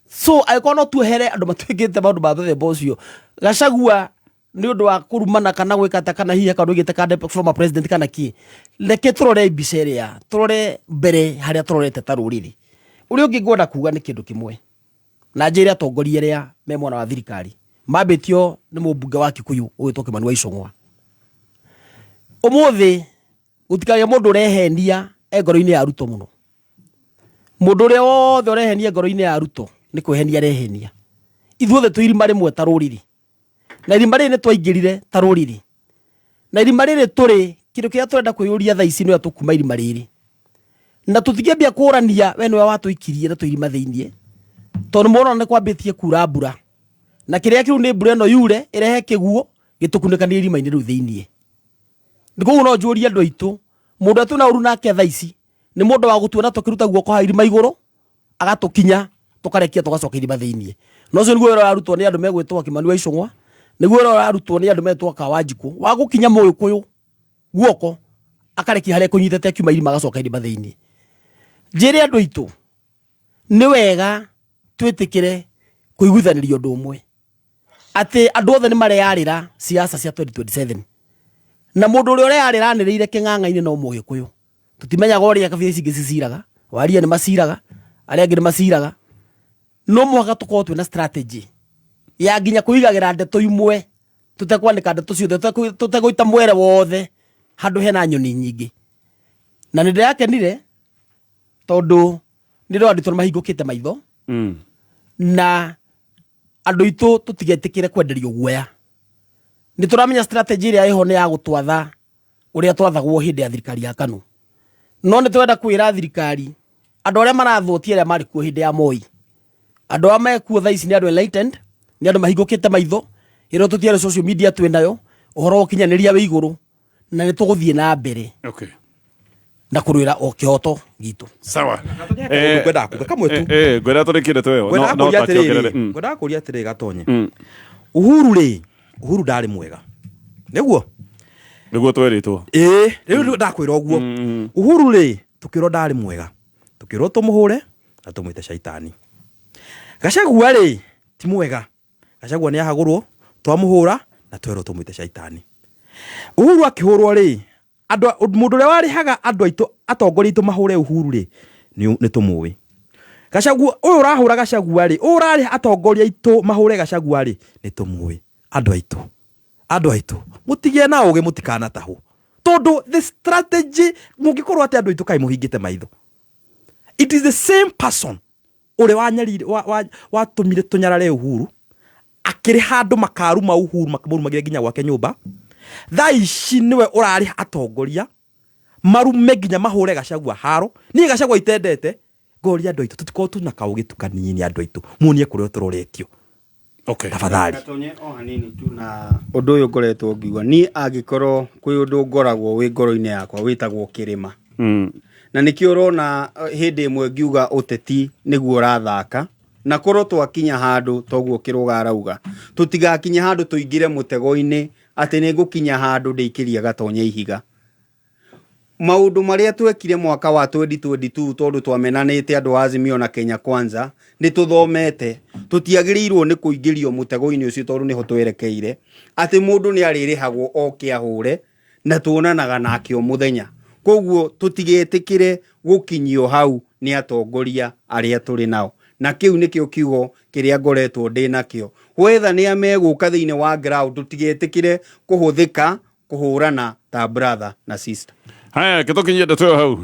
so angĩkorwo no tuohere andũ matuĩkĩte maũndũ ma mũthemba ũcio, Gachagua nĩ ũndũ wa kũrumana kana gwĩkata kana hihi kana ũgĩte kana former president kana kĩ, reke tũrore mbica ĩrĩa tũrore mbere harĩa tũrorete ta rũrĩrĩ. Ũrĩa ũngĩ ngwenda kuga nĩ kĩndũ kĩmwe, na njĩre atongoria arĩa me mwena wa thirikari mambĩtio nĩ mũmbunge wa Kikuyu ũgĩtwo Kimani wa Icũng'wa. Ũmũthĩ gũtikagĩa mũndũ ũrehenia ngoro-inĩ ya Ruto mũno. Mũndũ ũrĩa wothe ũrehenia ngoro-inĩ ya Ruto nĩ kwĩhenia arehenia. Ithuothe twĩ irima rĩmwe ta rũrĩrĩ, na irima rĩrĩ nĩ twaingĩrire ta rũrĩrĩ, na irima rĩrĩ tũrĩ kĩndũ kĩrĩa tũrenda kwĩyũria thaa ici nĩwe tũkuma irima rĩrĩ, na tũtingĩambia kũrania we nĩwe watũikirie na tũirima thĩiniĩ, tondũ mũrona nĩ kwambĩtie kura mbura, na kĩrĩa kĩu nĩ mbura ĩno yure ĩrehe kĩguo gĩtũkunĩkanie irima-inĩ rĩu thĩiniĩ. Koguo no njũrie andũ aitũ, mũndũ atuna ũru nake thaa ici nĩ mũndũ wa gũtuona tũkĩruta guoko ha irima igũrũ agatũkinya tũkarekia tũgacoka irima thĩiniĩ. No ũcio nĩguo wĩra ũrarutwo nĩ andũ megwĩtwo Kimani wa Icũng'wa, nĩguo wĩra ũrarutwo nĩ andũ metwo Wanjikũ wa gũkinya Mũgĩkũyũ guoko akarekia harĩa kũnyitĩte akiuma irima agacoka irima thĩiniĩ. Njĩre andũ aitũ nĩ wega twĩtĩkĩre kũiguithanĩrio ũndũ ũmwe, atĩ andũ othe nĩ mareyarĩra siasa cia 2027, na mũndũ ũrĩa ũreyaranĩrĩire kĩng'ang'a-inĩ no Mũgĩkũyũ. Tũtimenyaga ũrĩa kabira ici ingĩ ciciraga, Waria nĩ maciraga, arĩa angĩ nĩ maciraga. No mũhaka tũkorwo twĩna strategy ya nginya kũigagĩra ndeto imwe, tũtekwandĩka ndeto ciothe, tũtegũita mwere wothe handũ hena nyoni nyingĩ. Na nĩ ndĩrakenire tondũ nĩrĩo andũ nĩ mahingũkĩte maitho, na andũ aitũ tũtigetĩkĩre kwenderio guoya. Nĩ tũramenya strategy ĩrĩa ĩho nĩ ya gũtwatha ũrĩa twathagwo hĩndĩ ya thirikari ya KANU. No nĩ twenda kwĩra thirikari andũ arĩa marathũtia arĩa marĩ kuo hĩndĩ ya Moi, andũ arĩa mekuo thaa ici nĩ andũ enlightened, nĩ andũ mahingũkĩte maitho, ĩrĩa tũtiarĩ social media twĩnayo, ũhoro wa ũkinyanĩria wĩ igũrũ, na nĩ tũgũthiĩ na mbere na kũrũĩra o kĩhoto gitũ. Sawa. Ngwenda kuga kamwe tu. Ngwenda tũrĩkĩre wewe. Ngwenda kũria atĩrĩ Gatonye. Uhuru ndarĩ mwega. Nĩguo tweritwo. Rĩu ndakwĩra ũguo. Uhuru tukĩrwo ndarĩ mwega. Tukĩrwo tũmũhũre na tũmwĩte caitani. Gachagua ti mwega. Gachagua nĩ ahagũrwo, twamũhũra na twerwo tũmwĩte caitani. Uhuru akĩhũrwo mũndũ ũrĩa warĩhaga andũ aitũ atongoria aitũ mahũre Uhuru nĩ tũmũĩ. Gachagua ũyũ ũrahũra Gachagua ũyũ ũrarĩha atongoria aitũ mahũre Gachagua nĩ tũmũĩ. Andũ aitũ mũtigie na ũgĩ mũtikanatahwo, tondũ the strategy mũngĩkorwo atĩ andũ aitũ kaĩ mũhingĩte maitho, it is the same person ũrĩa wanyarire watũmire tũnyarare Uhuru akĩrĩ handũ makaruma Uhuru makamũrumagĩre nginya gwake nyũmba. Thaa ici nĩwe ũrarĩha atongoria marume nginya mahũre Gachagua haro. Niĩ Gachagua itendete, ngoria andũ aitũ tũtikorwo tuna kaũgĩ tukanini andũ aitũ muonie kũrĩa tũroretio. Tafadhali. O hanini tu na ũndũ ũyũ ngoretwo ngiuga niĩ angĩkorwo kwĩ ũndũ ngoragwo wĩ ngoro-inĩ yakwa wĩtagwo kĩrĩma. Na nĩkĩo ũrona hĩndĩ ĩmwe ngiuga ũteti nĩguo ũrathaka, na korwo twakinya handũ toguo Kĩrũga arauga tũtigakinya handũ tũingĩre mũtego-inĩ atĩ nĩ ngũkinya handũ ndĩikĩria Gatonye ihiga. Maũndũ marĩa twekire mwaka wa 2022 tondũ twamenanĩte andũ Azimio na Kenya Kwanza nĩ tũthomete, tũtiagĩrĩirwo nĩ kũingĩrio mũtego-inĩ ũcio tondũ nĩho twerekeire, atĩ mũndũ nĩ arĩrĩhagwo oke ahũre na tuonanaga nake o mũthenya. Koguo tũtigetĩkĩre gũkinyio hau nĩ atongoria arĩa tũrĩ nao, na kĩu nĩkĩo kiugo kĩrĩa ngoretwo ndĩ nakĩo. Whether nĩ amegũka thĩinĩ wa ground, tũtigetĩkĩre kũhũthĩka kũhũrana ta brother na sister. Haya, gĩtũkinyie ndeto ĩyo hau.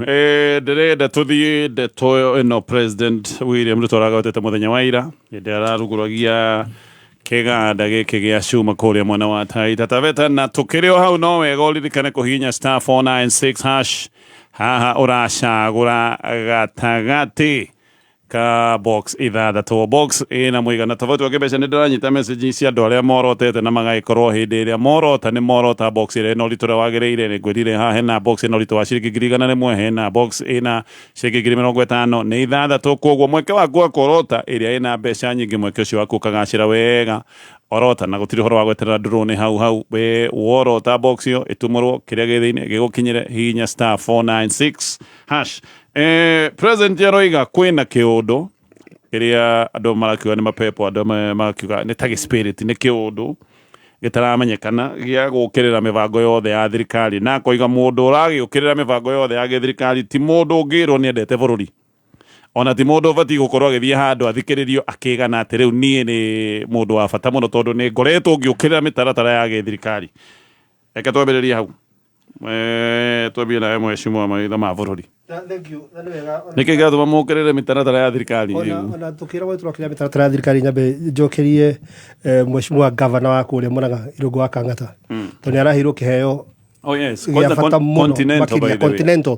Ndĩrenda tũthiĩ ndeto ĩno President William Ruto aragwetete mũthenya wa ira hĩndĩ ararugũragia kĩganda gĩkĩ gĩa cuma kũrĩa mwena wa Taita Taveta, na tũkĩrĩ o hau no wega ũririkane kũhihinya *496# haha uracagura gatagati ka box ithathatå box ina muigana tofauti wa kibeca ni ndiranyita message cia andu aria morotete na magaikorwo hindi iria morota ni morota box ire no ritu wagiriire ni ngwirire ha hena box ino ritu wa ciringi 1,100 hena box ina ciringi 50 ni ithathatå koguo mweke waku wa korota iria ina mbeca nyingi mweke ucio waku kagacira wega orota na gutiri horo wa gweterera drone hau we worota box yo itumurwo kiria githiini gigukinyire hinya *496# President Yaroiga kwina kiundu kiria andu marakiuga ni mapepo andu marakiuga ni tagi spirit ni kiundu gitaramenyekana gia gukirira mivango yothe ya thirikari na koiga mundu uragiukirira mivango yothe ya thirikari ti mundu ungirwo ni endete bururi ona ti mundu vati gukorwo agithie handu athikiririo akigana ati riu nie ni mundu wa bata muno tondu ni ngoretwo ngiukirira mitaratara ya thirikari eke twambiririe hau twambie na mheshimiwa maitha ma bururi. Thank you. Niki gatuma mukirire mitaratara ya thirikari ona tukira gwe turakira mitaratara ya thirikari nyambe njokerie mheshimiwa governor wa kuria Murang'a Irungu wa Kang'ata to ni arahirwo kiheo. Oh yes, continental.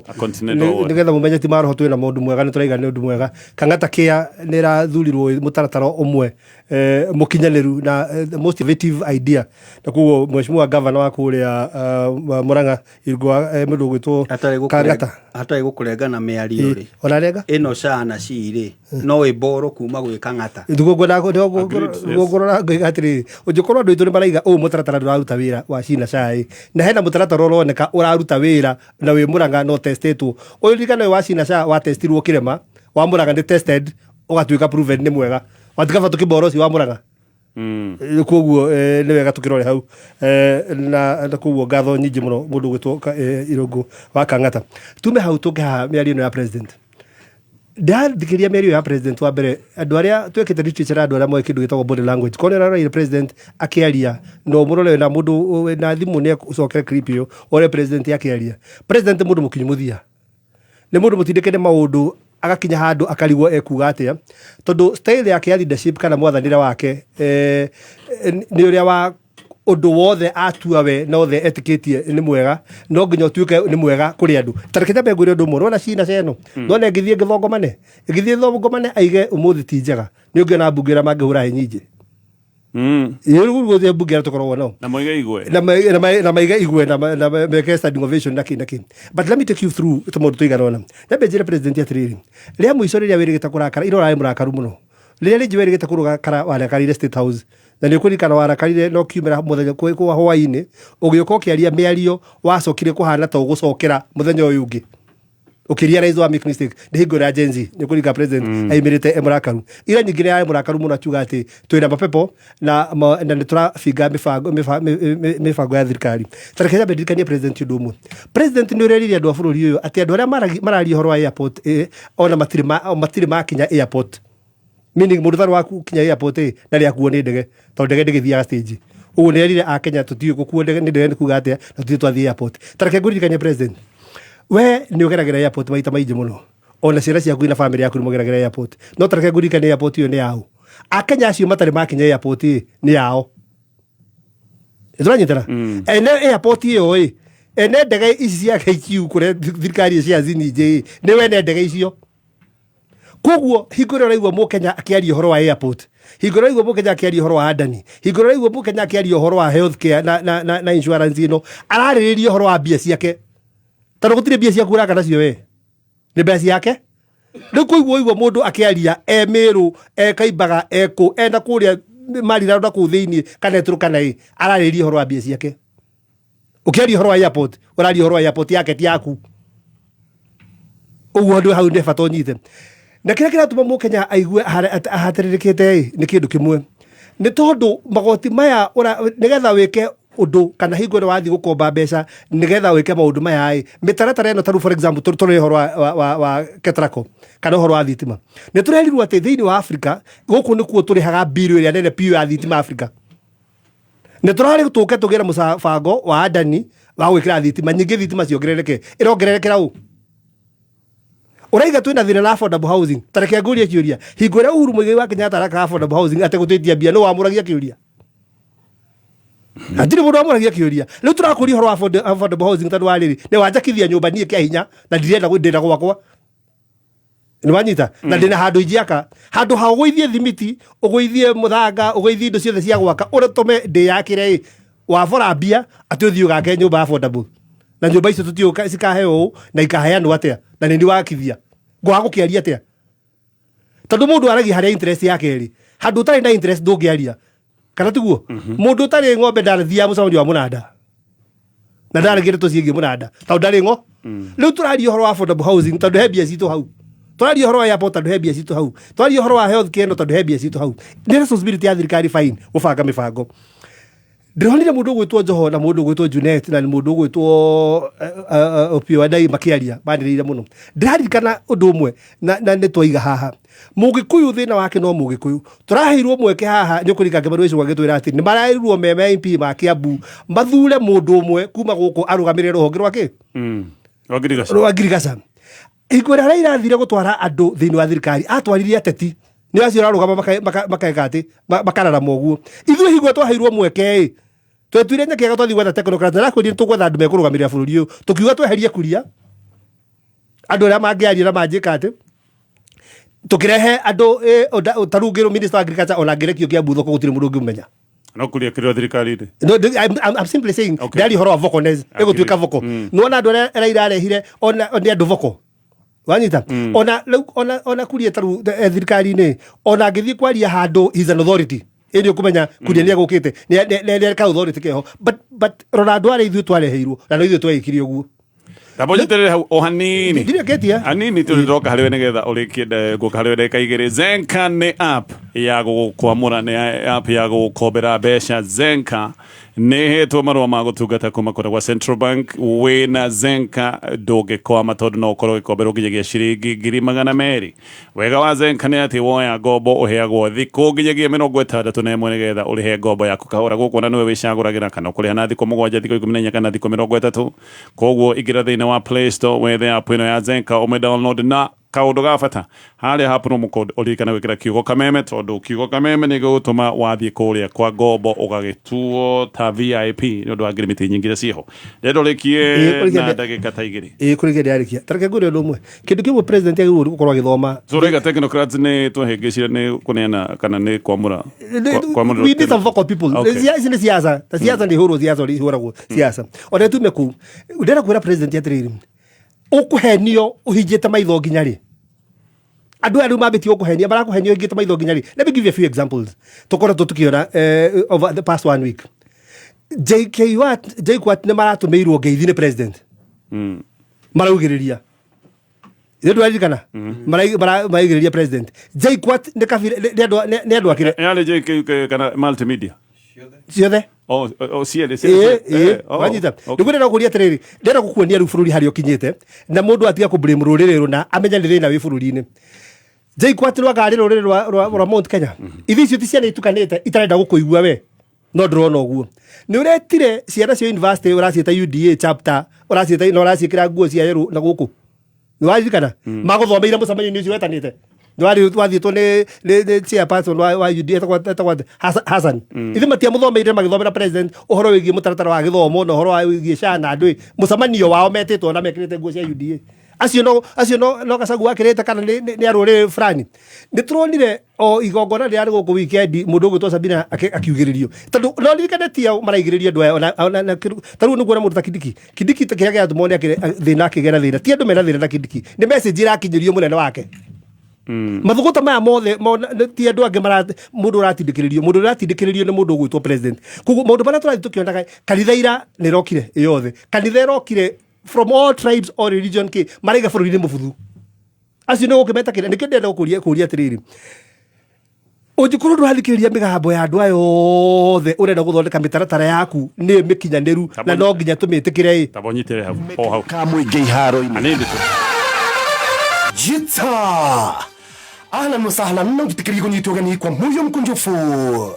Nigetha mumenye ti maroho twina mundu mwega ni turaiga ni undu mwega. Kang'ata kia ni rathurirwo mutaratara umwe mukinyaniru na most innovative idea. Na kuo mheshimiwa governor wa kuria Murang'a Irungu wa mundu gwitwo Kang'ata atari gukurengana miario ri ona renga ino cana ciri no iboro kuma gwi Kang'ata ndugo ngorora ngatiri ujikorwo andu itu ni maraiga mutaratara nduraruta wira wa cina cai na hena mutaratara uroneka uraruta wira na wi Murang'a no testetwo uyu rigana wa cina cai wa testirwo kirema wa Murang'a ni tested ugatuika proven ni mwega watikaba tukiborosi wa Murang'a koguo ni wega tukirore hau na koguo ngatho nyingi muno mundu gwitwo Irungu wa Kang'ata tume hau tukiha miario ya president ndikiria miario ya president wa mbere andu aria twekete literature andu aria moe kindu gitagwo body language kone rara president akiaria no murore na mundu na thimu ne ucokere clip yo ore president akiaria president mundu mukinyu muthia ni mundu mutindikene maundu agakinya handu akarigwo ekuga atia tondu style yake ya leadership kana mwathanire wake ni uria wa undu wothe atua we no the etiquette ni mwega no nginya tuike ni mwega kuri andu tarekete mbegure undu mwe na cina ceno no ne ngithie ngithongomane aige umuthi ti njega ni ungiona mbungira mangihura hinyingi Yuru go the bugera to korwo no na moiga igwe na maiga igwe na meke standing ovation naki but let me take you through to modu tuigarona nyabe jira president ya training ria muico riria wirigita kurakara irora murakaru muno riria ringi wirigita kurakara wale karire state house na ni kurikana warakarire no kiumira muthenya kwa hwaini ugioka kiaria miario wacokire kuhana to gucokera muthenya uyu ungi ukiria raizo wa make mistake ndihingura agency ni kurika president aimirite Murakaru ira nyingire ya Murakaru muno akiuga ati twina mapepo na ni turafinga mifango ya thirikari tarekenya bedikania president ndumu president ni ureriria andu a bururi uyu ati andu aria marari horo wa airport ona matiri makinya airport meaning mundu waku kinya airport na ria kuo ni ndege to ndege ndegithia stage ugu ni erire a Kenya tutiu gukuo ndege ni ndege kuga atia na tutiu twathi airport tarekenya gurikania president we ni ugeragera airport maita maiji muno ona ciana ciaku na family yaku ni mugeragera airport no tareke gurikania airport yo ni yao Akenya acio matari makinya airport ni yao izuranyitara ene airport yo ene ndege ici cia KQ kure thirikari cia zinije ni we ne ndege icio koguo hingoro raigwa mukenya akiaria horo wa airport hingoro raigwa mukenya akiaria horo wa adani hingoro raigwa mukenya akiaria horo wa healthcare na insurance ino araririria horo wa bia ciake tano gutire bia cia kura kana cio we ni bia ciake ni kuigwo mundu akiaria emiru kaimbaga eko enda kuria mari na ku thiini kana turu kana arariria horo wa bia ciake ukiaria horo wa airport uraria horo wa airport yake ti yaku uguo ndu hau ndefa tonyite na kira tuma mukenya aigue ahatirikite ni kindu kimwe ni tondu magoti maya nigetha wike undu kana hingore wathi gukomba mbeca nigetha wike maundu maya mitaratara eno taru for example turi horo wa Ketraco kana horo wa thitima ni turerirwo ati thiini wa Africa guku nikuo turihaga bill ria nene piu ya thitima Africa ni turari tuke tugira musabango wa adani wa gwikira thitima nyingi thitima ciongerereke irongererekera u uraiga twina thina na affordable housing tareke nguria kiuria hingore Uhuru Muigai wa Kenyatta araka affordable housing ate gutitia bia no wamuragia kiuria Atiri mundu amuragia kiuria riu turakuri horo affordable housing tandu wariri ne wanjakithia nyumba nie kia hinya na ndirenda gwindira gwakwa ni wanyita na ndina handu injiaka handu ha uguithie thimiti uguithie muthanga uguithie indo ciothe cia gwaka uratume ndi yakire wa forabia ati uthio gake nyumba affordable na nyumba icio tutioka cikaheo na ikaheanwo atia na ndi wakithia ngwa gukiaria atia tondu mundu aragi haria interest yake ri handu utari na interest ndungiaria kana tiguo mundu utari ng'ombe ndarathia mucamanio wa munada na ndaragire tuciengie munada tondu ndari ngo riu turaria horo wa affordable housing tondu he mbia citu hau turaria horo wa airport tondu he mbia citu hau turaria horo wa health care tondu he mbia citu hau ni responsibility ya thirikari fine gubanga mibango ndironire mundu gwitwo Joho na mundu gwitwo Junet na mundu gwitwo Opio Wadai makiaria bandirire muno ndirarikana undu umwe na ni twaiga haha mugikuyu thina wake no mugikuyu turahirwo mweke haha nyukurika ngemeru icio gwagitwira ati ni marairwo meme MP ma Kiambu mathure mundu umwe kuma guku arugamirire ruhonge rwake Rwagirigasa ikwira raira thire gutwara andu thini wa thirikari atwaririe ateti ni acio rarugama makaeka ati makarara moguo ithuĩ higwo twaheirwo mweke twetwire nyakega twathi gwetha technocrat na kwendire tugwetha andu mekurugamirira bururi uyu tukiuga tweherie kuria andu aria mangiaria na manjika ati tukirehe andu tarungiro minister of agriculture ona ngerekio kia mbutho gutire mundu ungimenya no kuria kirio thirikari ri no I'm simply saying ndari horo wa voconess egutwika voko nuona andu aria irarehire ona andu voko wanyita ona kuria taru thirikari ni ona ngithi kwaria handu is an authority indi kumenya kuria ni agukite ni ka authority keho but Ronaldo ari ithu twareheirwo na no ithu twaikirie uguo Tabonyeterere hau o hanini. Ndiria ketia. Hanini tuliroka hariwe nigetha urikiende guka hariwe ndeka igiri. Zenka ni app ya gukwamura ni app ya gukombera mbeca. Zenka ni hetwo marua ma gutungata kuma kwa Central Bank. Wina Zenka ndungikwama tondu no ukorwo gikomberwo nginyagia ciringi 200,000. Wega wa Zenka ni ati woya ngombo uheagwo thiku nginyagia 61 nigetha urihe ngombo yaku kahora guku na niwe wicaguragira kana kuriha na thiku 7 thiku 14 kana thiku 30. Koguo igira thina wa Play Store wethe app ino ya Zenka ume download na kaundu gafata haria hapo no muko urikana gwikira kiugo kameme tondu kiugo kameme ni gutuma wathie kuria kwa ngombo ugagituo ta VIP ni undu wa ngirimiti nyingi ciho ndedo rikie na ndagika ta igiri kurige ndarikia tareke ngure undu umwe kindu kimwe president agirwo gukorwo agithoma zurega technocrats ni tuhengecire ni kuneana kana ni kwamura we need some vocal people siasa siasa ndi huru siasa ndi huru siasa ona tume ku ndera kwira president yatiriri ukuhenio uhijite maitho nginyari andu aru mabitio kuhenia barakuhenio ingite maitho nginyari. Let me give you a few examples tukora tukiona over the past 1 week. JKUAT ne maratumirwo ngeithi ni president maraugiriria ndu arikana maraigiriria president JKUAT ne kafire ne andu akire yale JK kana multimedia ciothe ciele wanyita ndugure na kuria atiriri ndera gukuonia ru bururi hari okinyite na mundu atiga ku blame rurire runa amenya ni thina wi bururi-ini. JKUAT rwa gari rurire rwa Mount Kenya ithi cio ti ciana itukanite itarenda gukuigua we no ndrona uguo ni uretire ciana cio university uracieta UDA chapter uracieta no uracikira nguo cia yeru na guku ni warikana maguthomeire mucamanio-ini ucio wetanite ndwari twathitwo ni chairperson wa UDA etagwa Hassan ithi matia muthomeire magithomera president uhoro wigie mutaratara wa githomo na uhoro wa wigie SHA na andu mucamanio wao metitwo na mekirite nguo cia UDA acio no Gacagu akirite kana ni arore fulani ni turonire o igongona ri ari guku weekend mundu gwitwo Sabina akiugiririo tondu no rikane tia maraigiririo ndu ona taru ni kuona mundu ta Kidiki ta kiria tumone akire thina akigera thina ti andu mena thina na Kidiki ni message irakinyirio munene wake mathuguta maya mothe ti andu angi mundu uratindikiririo ni mundu gwitwo president kugu mundu bana turathi tukionaga kanitha ira ni rokire yothe kanitha irokire from all tribes or religion ki maraiga bururi-ini mubuthu acio ni gukimetakira nikio ndenda kuria atiriri ungikorwo ndurathikiriria migambo ya andu ayothe urenda guthondeka mitaratara yaku ni mikinyaniru na no nginya tumitikire tabonyitere hau kamwingi iharo-ini anindi jita ahlan wasahlan na gitikiri kunyitwo gani kwa moyo mkunjufu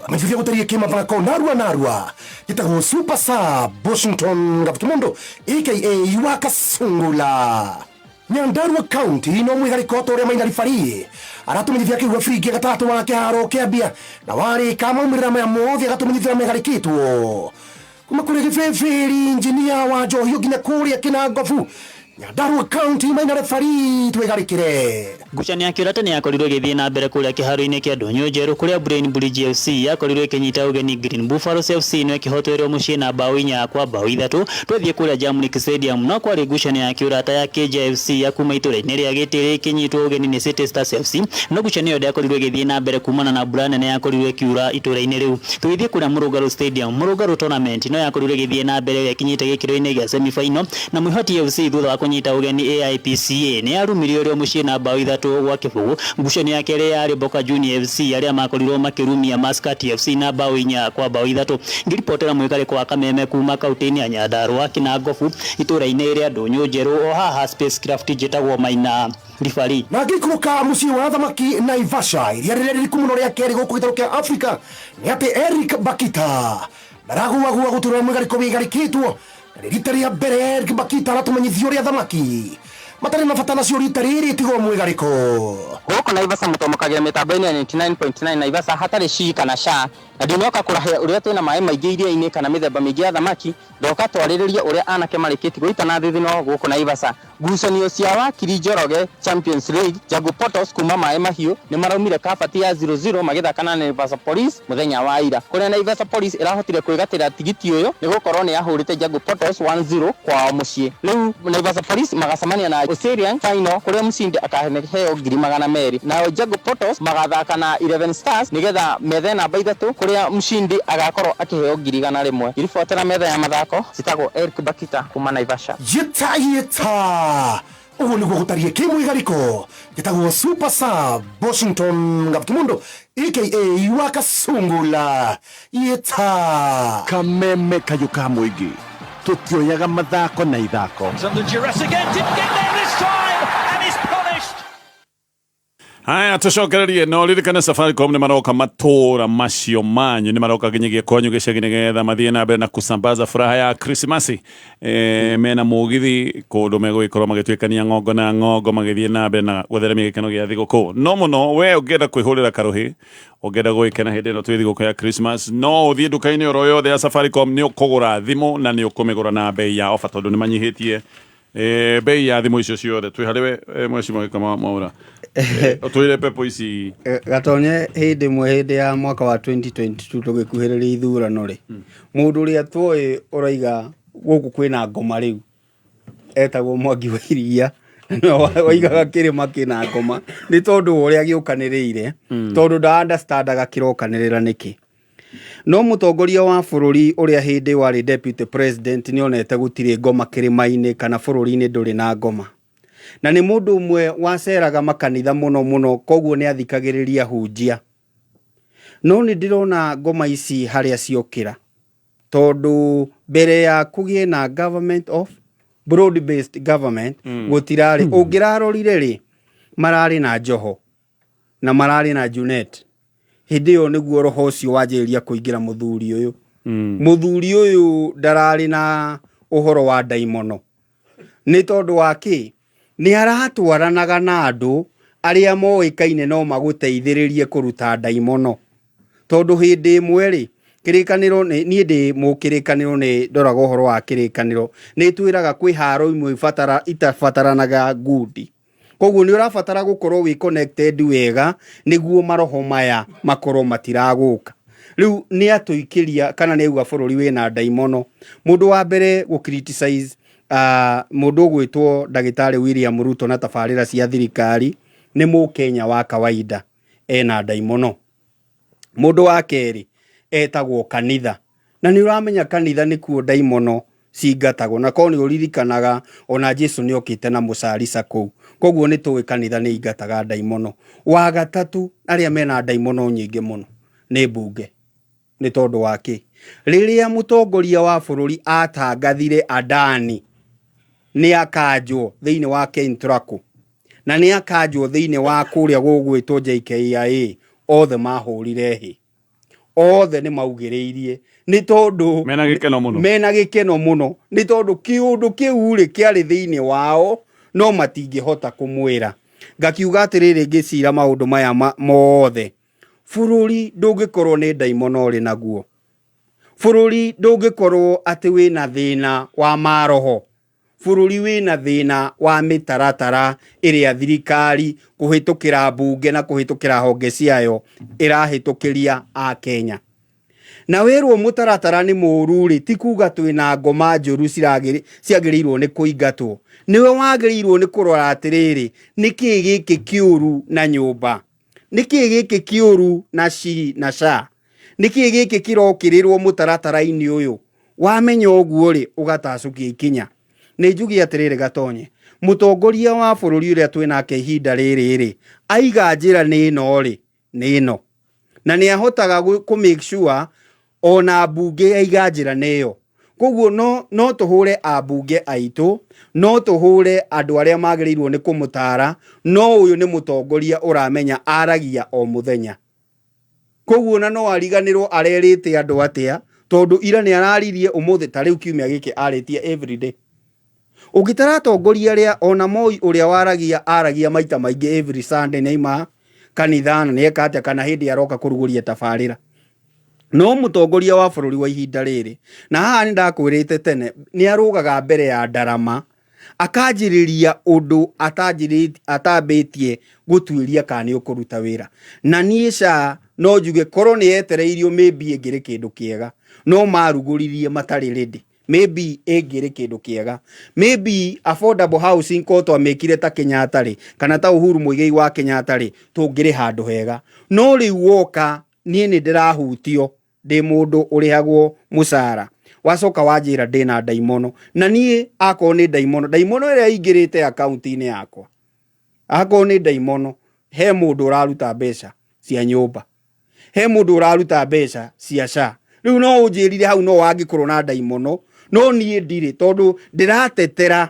majithia gutarie kima bako narwa gitagwo super sub Washington Gaptumondo aka Yuaka Sungula Nyandarua County no mwigariko tore mainari fari aratumithia kiugo friki gatatu wa kiaro kiambia na wari kama mirama ya mothe agatumithia megarikitwo kuma kuri gibeberi engineer wa Njohio nginya kuria Kinangofu Nyandarua County maina refari twegarikire ngucanio ya Kĩũrata nĩ yakorirwo ĩgĩthiĩ na mbere kũrĩa kĩharo-inĩ kĩa Ndonyo Njerũ kũrĩa Brain Bridge FC yakorirwo ĩkĩnyita ũgeni Green Buffaloes FC no ĩkĩhotorwo mũciĩ na bao 4 kwa bao 3 twathiĩ kũrĩa Jamhuri Stadium no kwarĩ ngucanio ya Kĩũrata ya KJFC ya kuma itũra-inĩ rĩa Gĩtĩrĩ ĩkĩnyitwo ũgeni nĩ City Stars FC no ngucanio ĩyo yakorirwo ĩgĩthiĩ na mbere kumana na mbura nene yakorirwo ĩkiura itũra-inĩ rĩu tũgĩthiĩ kũrĩa Mũrũngarũ Stadium Mũrũngarũ tournament no yakorirwo ĩgĩthiĩ na mbere ĩkinyĩte gĩkĩro-inĩ gĩa semi final na Mwĩhoti FC thutha wa kũnyita ũgeni AIPCA nĩ yarumirio rĩo mũciĩ na bao 3 gwa kĩbũgũ ngucanio ya kerĩ yarĩ Boca Junior FC arĩa makorirwo makĩrumia Muscat FC na bao 4 kwa bao 3 ngiripotera mwĩkarĩko wa Kameme kuma kaunti-inĩ ya Nyandarua Kinangofu itũra-inĩ rĩa Ndonyo Njerũ o haha Spacecraft njĩtagwo Maina rifari na ngĩikũrũka mũciĩ wa thamaki Naivasha iria rĩrĩkũ mũno rĩa kerĩ gũkũ gĩtarũ kĩa Afrika nĩ atĩ Eric Bakita ndaragũagũa gũturwo mwĩkarĩko wĩgarĩkĩtwo rita rĩa mbere Eric Bakita aratũmenyithio ũrĩa thamaki matarĩ na bata nacio rita rĩrĩ tigo mwĩgarĩko gũkũ Naivasha mũtomokagĩra mĩtambo-inĩ ya 99.9 Naivasha hatarĩ ci kana ca na ndinoka kũrahĩra ũrĩa twĩna maĩ maingĩ iria-inĩ kana mĩthemba mĩingĩ ya thamaki ndoka twarĩrĩria ũrĩa anake marĩkĩti gũitana thithino gũkũ Naivasha ngucanio cia wakiri Njoroge Champions League Jagu Portos kuma maĩ mahiũ nĩ maraumire kabati ya 0-0 magĩthaka na Naivasha Police mũthenya wa ira kũrĩa Naivasha Police ĩrahotire kwĩgatĩra tigiti ũyũ nĩ gũkorwo nĩ yahũrĩte Jagu Portos 1-0 kwao mũciĩ rĩu Naivasha Police magacemania na Osirian final kũrĩa mũcindi akaheo 200,000 nao Jagu Portos magathaka na 11 Stars nĩgetha metha namba 3 kũrĩa mũcindi agakorwo akĩheo 100,000 iribotera metha ya mathako citagwo Eric Bakita kuma Naivasha yeta ũguo nĩguo gũtariĩ kĩmwĩgarĩko gĩtagwo Super Sub Washington Gapkimundo aka Wakasungula yeta Kameme kayo ka mũingĩ tutioyaga mathako na ithako haya tucokererie no ririkane Safaricom nĩ maroka matũra macio manyu nĩ maroka nginyagia kwanyu gĩcagi nĩgetha mathiĩ na mbere na kusambaza furaha ya Krismasi mena mũgithi kũndũ megũgĩkorwo magĩtuĩkania ng'ongo na ng'ongo magĩthiĩ na mbere na gũtheremia gĩkeno gĩa thigũkũ no mũno we ũngĩenda kwĩhũrĩra karũhĩ ũngĩenda gwĩkena hĩndĩ ĩno twĩ thigũkũ ya Christmas no ũthiĩ nduka-inĩ oro yothe ya Safaricom nĩ ũkũgũra thimũ na nĩ ũkũmĩgũra na bei ya ofa tondũ nĩ manyihĩtie bei ya thimũ icio ciothe twĩ harĩ Mheshimiwa Kama Mwaura Otwire pepo ici gatonye hĩndĩ ya mwaka wa 2022 tũgĩkuhĩrĩria ithurano rĩ mũndũ ũrĩa tuoĩ ũraiga gũkũ kwĩna ngoma rĩu etagwo Mwangi wa Iria waigaga kĩrĩma kĩna ngoma nĩ tondũ ũrĩa gĩũkanĩrĩire tondũ nda-understandaga kĩrokanĩrĩra nĩkĩ no mũtongoria wa bũrũri ũrĩa hĩndĩ warĩ deputy president nĩ onete gũtirĩ ngoma kĩrĩma-inĩ kana bũrũri-inĩ ndũrĩ na ngoma na nĩ mũndũ ũmwe waceraga makanitha mũno koguo nĩ athikagĩrĩria hunjia no nĩ ndĩrona ngoma ici harĩa ciokĩra tondũ mbere ya kũgĩe na government of broad based government gũtirarĩ ũngĩrarorire rĩ mararĩ na Njoho na mararĩ na Junet hĩndĩ ĩyo nĩguo roho ũcio wanjĩrĩria kũingĩra mũthuri ũyũ mũthuri ũyũ ndararĩ na ũhoro wa ndaimono nĩ tondũ wa kĩ nĩ aratwaranaga na andũ arĩa moĩkaine no magũteithĩrĩrie kũruta ndaimono tondũ hĩndĩ ĩmwe rĩ kĩrĩkanĩro niĩ ndĩ mũkĩrĩkanĩro nĩ ndoraga ũhoro wa kĩrĩkanĩro nĩ twĩraga kwĩ haro imwe itabataranaga ngundi koguo nĩ ũrabatara gũkorwo wĩ connected wega nĩguo maroho maya makorwo matiragũka rĩu nĩ atũikĩria kana nĩ auga bũrũri wĩna ndaimono mũndũ wa mbere gũ criticize mũndũ ũgwĩtwo ndagĩtarĩ William Ruto na tabarĩra cia thirikari nĩ mũkenya wa kawaida ena ndaimono mũndũ wa kerĩ etagwo kanitha na nĩ ũramenya kanitha nĩkuo ndaimono cingatagwo na ko nĩ ũririkanaga ona Jesu nĩ okĩte na mũcarica kũu koguo nĩ tũĩ kanitha nĩ ingataga ndaimono wa gatatũ arĩa mena ndaimono nyingĩ mũno nĩ mbunge nĩ tondũ wake rĩrĩa mũtongoria wa bũrũri atangathire Adani nĩ akanjwo thĩinĩ wa Kentraco na nĩ akanjwo thĩinĩ wa kũrĩa gũgwĩtwo JKIA othe mahũrire hĩ othe nĩ maugĩrĩirie nĩ tondũ mena gĩkeno mũno nĩ tondũ kĩũndũ kĩu rĩ kĩarĩ thĩinĩ wao no matingĩhota kũmwĩra ngakiuga atĩrĩrĩ ngĩcira maũndũ maya mothe bũrũri ndũngĩkorwo nĩ ndaimono rĩ naguo Bururi ndũngĩkorwo atĩ wĩna thĩna wa maroho. Bururi wĩna thĩna wa mĩtaratara ĩrĩa thirikari kũhĩtũkĩra mbunge na kũhĩtũkĩra honge ciayo ĩrahĩtũkĩria a Kenya. Na wĩrwo mũtaratara nĩ mũũru-rĩ, ti kuga twĩna ngoma njũru ciagĩrĩirwo nĩ kũingatwo. Nĩwe wagĩrĩirwo nĩ kũrora atĩrĩrĩ, nĩkĩĩ gĩkĩ kĩũru na nyũmba, nĩkĩĩ gĩkĩ kĩũru na SHI na SHA, nĩkĩĩ gĩkĩ kĩrokĩrĩrwo mũtaratara-inĩ ũyũ. Wamenya ũguo-rĩ, ũgatacũkia ikinya. Nĩ njuge atĩrĩrĩ Gatonye, mũtongoria wa bũrũri ũrĩa twĩnake ihinda rĩrĩ-rĩ, aiga njĩra nĩ ĩno-rĩ, nĩ ĩno, na nĩ ahotaga kũ make sure ona mbunge yaiga njĩra nĩyo. Koguo no tũhũre ambunge aitũ, no tũhũre andũ arĩa magĩrĩirwo nĩ kũmũtara, no ũyũ nĩ mũtongoria ũramenya aragia o mũthenya. Koguo na no ariganĩrwo arerĩte andũ atĩa, tondũ ira nĩ araririe ũmũthĩ, ta rĩu kiumia gĩkĩ arĩtie everyday. Ũngĩtara atongoria arĩa ona Moi ũrĩa waragia aragia maita maingĩ every Sunday nĩaima kanitha na nĩeka atĩa kana hĩndĩ aroka kũrugũria tabarĩra. No mũtongoria wa bũrũri wa ihinda rĩrĩ, na haha nĩ ndakwĩrĩte tene, nĩ arũgaga mbere ya ndarama akanjĩrĩria ũndũ atambĩtie gũtuĩria kana nĩ ũkũruta wĩra. Na niĩ SHA no njuge korwo nĩ yetereirio maybe ĩngĩrĩ kĩndũ kĩega, no marugũririe matarĩ ready. Maybe ĩngĩrĩ kĩndũ kĩega, maybe affordable housing ko twamĩkire ta Kenyatta-rĩ kana ta Uhuru Muigai wa Kenyatta-rĩ tũngĩrĩ handũ hega. No rĩu woka niĩ nĩ ndĩrahutio ndĩ mũndũ ũrĩhagwo mũcara, wacoka wanjĩra ndĩna ndaimono, na niĩ akorwo nĩ ndaimono ĩrĩa ingĩrĩte akaunti-inĩ yakwa, akorwo nĩ ndaimono, he mũndũ ũraruta mbeca cia nyũmba, he mũndũ ũraruta mbeca cia SHA. Rĩu no ũnjĩrire hau no wangĩkorwo na ndaimono, no niĩ ndirĩ, tondũ ndĩratetera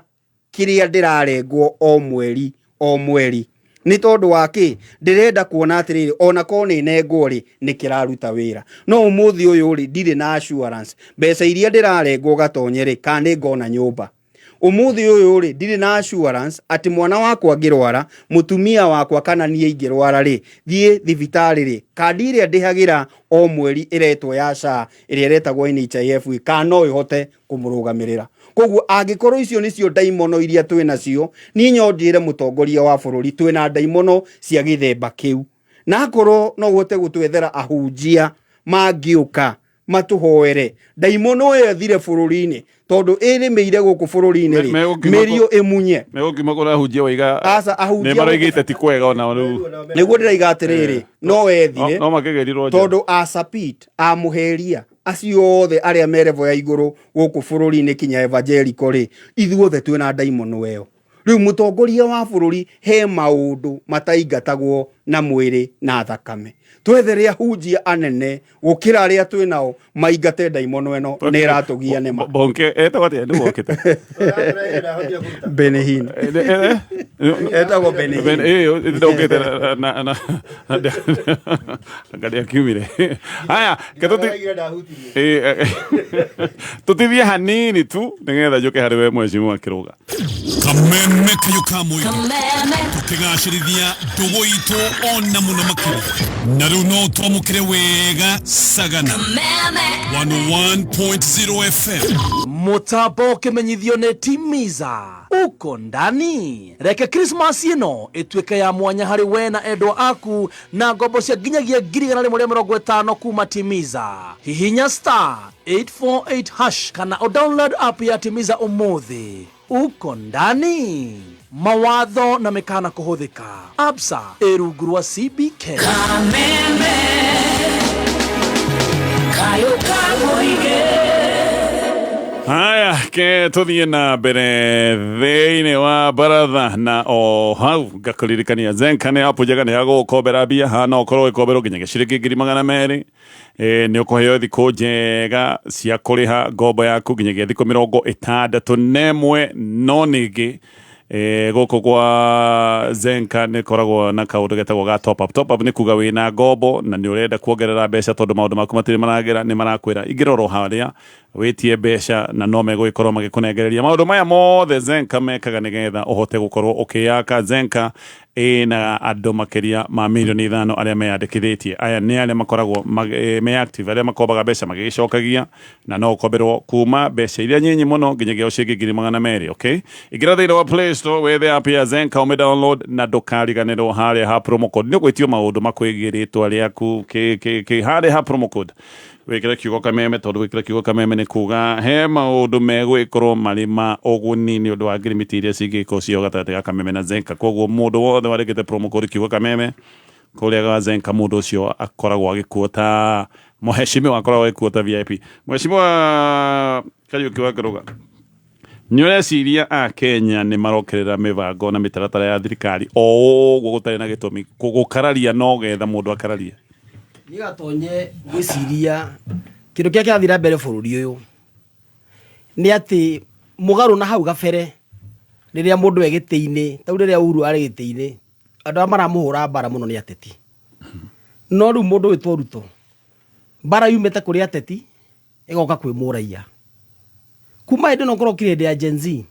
kĩrĩa ndĩrarengwo o mweri o mweri. Nĩ tondũ wakĩ ndĩrenda kuona atĩrĩrĩ, ona ko nĩ nengwo-rĩ nĩ kĩraruta wĩra. No ũmũthĩ ũyũ-rĩ ndirĩ na assurance mbeca iria ndĩrarengwo Gatonye-rĩ kana nĩ ngona nyũmba. Ũmũthĩ ũyũ-rĩ ndirĩ na assurance atĩ mwana wakwa angĩrwara, mũtumia wakwa kana niĩ ingĩrwara-rĩ, thiĩ thibitarĩ-rĩ, kandi ĩrĩa ndĩhagĩra o mweri ĩretwo ya SHA ĩrĩa ĩretagwo NHIF kana no ĩhote kũmũrũgamĩrĩra. Koguo angĩkorwo icio nĩcio ndaimono iria twĩ nacio, niĩ nyonjĩre mũtongoria wa bũrũri twĩna ndaimono cia gĩthemba kĩu. Na akorwo no ũhote gũtwethera ahunjia mangĩũka matũhoere ndaimono ĩyo thire bũrũri-inĩ, tondũ ĩrĩmĩire gũkũ bũrũri-inĩ-rĩ mĩriũ ĩmunye. Megũkiuma kũrĩa ahunjia waiga nĩ maroigĩte ti kwega ona rĩu. Nĩguo ndĩraiga atĩrĩrĩ, no ethire tondũ acapit amũheria acio othe arĩa me level ya igũrũ gũkũ bũrũri-inĩ kinya evangelical-rĩ, ithuothe twĩna ndaimono ĩyo. Rĩu mũtongoria wa bũrũri he maũndũ mataingatagwo na mwĩrĩ na thakame. Twethere ahunjia anene gũkĩra arĩa twĩnao maingate ndaimono ĩno nĩ ĩratũgia nĩma. Bonke etagwo atĩa nĩ wokĩte? Benehin. Etagwo Benehin. Ndokĩte na ngaria kiumire. Haya, tũtithie hanini tu nĩgetha njoke harĩ we mheshimiwa Kĩrũga. Kameme kayo kamũiga tũkĩgacĩrithia ndũgũ itũ ona mũno makĩria, na rĩu no twamũkĩre wega Sagana 101.0 FM. Mũtambo ũkĩmenyithio nĩ Timiza uko ndani. Reke Christmas ĩno ĩtuĩke ya mwanya harĩ we na endwa aku na ngombo cia nginyagia 150 kuma Timiza. Hihinya *848# kana o download app ya Timiza ũmũthĩ. Uko ndani. Mawatho na mekana kuhũthĩka. Absa ĩrungu rwa CBK. Kameme kayo kamũige. Haya, ke tũthiĩ na mbere thĩinĩ wa baratha, na o hau ngakũririkania Zenka nĩ app njega nĩ ya gũkombera mbia, hana ũkorwo ũgĩkomberwo nginya gĩcirĩki 200,000. Nĩ ũkũheo thikũ njega cia kũrĩha ngombo yaku nginyagia thikũ 61, no ningĩ gũkũ kwa Zenka nĩ koragwo na kaũndũ getagwo ga top up. Top up nĩ kuga wĩna ngombo na nĩ ũrenda kuongerera mbeca tondũ maũndũ maku matirĩ maragera, nĩ marakwĩra ingĩrora harĩa witie besha na no megwikorwo magikunegereria maundu maya mothe Zenka mekaga nigetha uhote gukorwo ukiyaka Zenka na andu makiria ma milioni 5 aria meyandikithitie aya ni aria makoragwo me active aria makombaga besha magicokagia na no ukomberwo kuma besha iria nyinyi muno nginyagia ucingi 200 okay igira thĩinĩ wa Play Store wethe app ya Zenka ume download na ndukariganirwo haria ha promo code ni gwitio maundu makwigiritwa riaku ki haria ha promo code wekira kiugo kameme tondu wekira kiugo kameme ni kuga he maundu megwikorwo marima oguni ni undu wa ngirimiti iria cingiko cio gatagati ga kameme na Zenka koguo mundu wothe warigite promo code kiugo kameme kuria ga Zenka mundu ucio akoragwo agikuota muheshimiwa akoragwo agikuota VIP muheshimiwa Kariuki Wakiruga ni ureciria a Kenya ni marokerera mibango na mitaratara ya thirikari o gutari na gitumi gukararia no getha mundu akararia ni gatonye gwiciria kindu kia kirathira mbere bururi uyu ni ati mugaru na hau gabere riria mundu egitiini tau riria Uhuru ari gitiini andu amara muhura bara muno ni ateti no ru mundu witwo Ruto bara yumete kuri ateti igoka kwi muraia kuma ndo nokoro kire ya Gen Z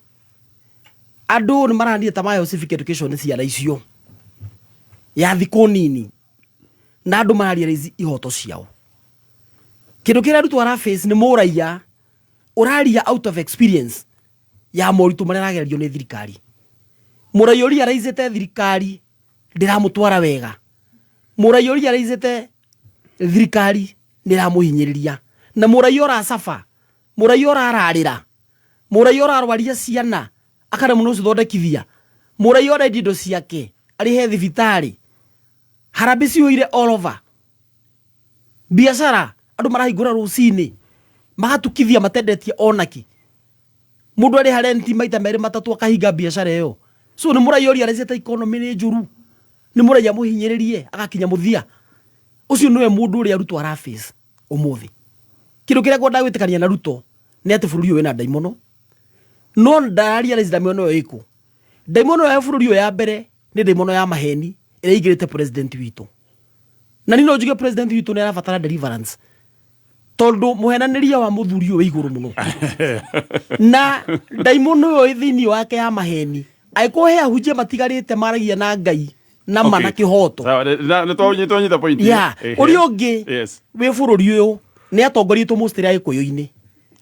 andu ni marandie tamayo civic education ciana icio ya thiko nini na andu marariarizi ihoto ciao kindu kira rutu ara face ni muraia uraria out of experience ya moritu maria ragererio ni thirikari muraiori araizete thirikari ndiramutwara wega muraiori araizete thirikari ndiramuhinyiriria na muraiora safa muraiora ararira muraiora arwaria ciana akara muno thondekithia muraiora ndindo ciake ari he thibitari harabisi uire all over biashara andu marahingura rucini magatukithia matendetie onaki mundu ari harenti maita meri matatu akahinga biashara iyo so ni muraiori areceta economy ni njuru ni muraia muhinyiririe agakinya muthia ucio niwe mundu uri Ruto ara face umuthi kindu kiria gwenda gwitikania na Ruto ni ati bururi uyu wina daimono no ndaria rais daimono iko daimono ya bururi uyu ya mbere ni daimono ya maheni ira igirite president witu na nino njuge president witu ni arabatara deliverance tondu muhenaniria wa muthuri uyu iguru muno na daimono uyu thini wake ya maheni aikohe ahunjie matigarite maragia na Ngai na mana kihoto sawa na tonyita point uri ungi we bururi uyu ni atongorietu mustiri aikoyo-ini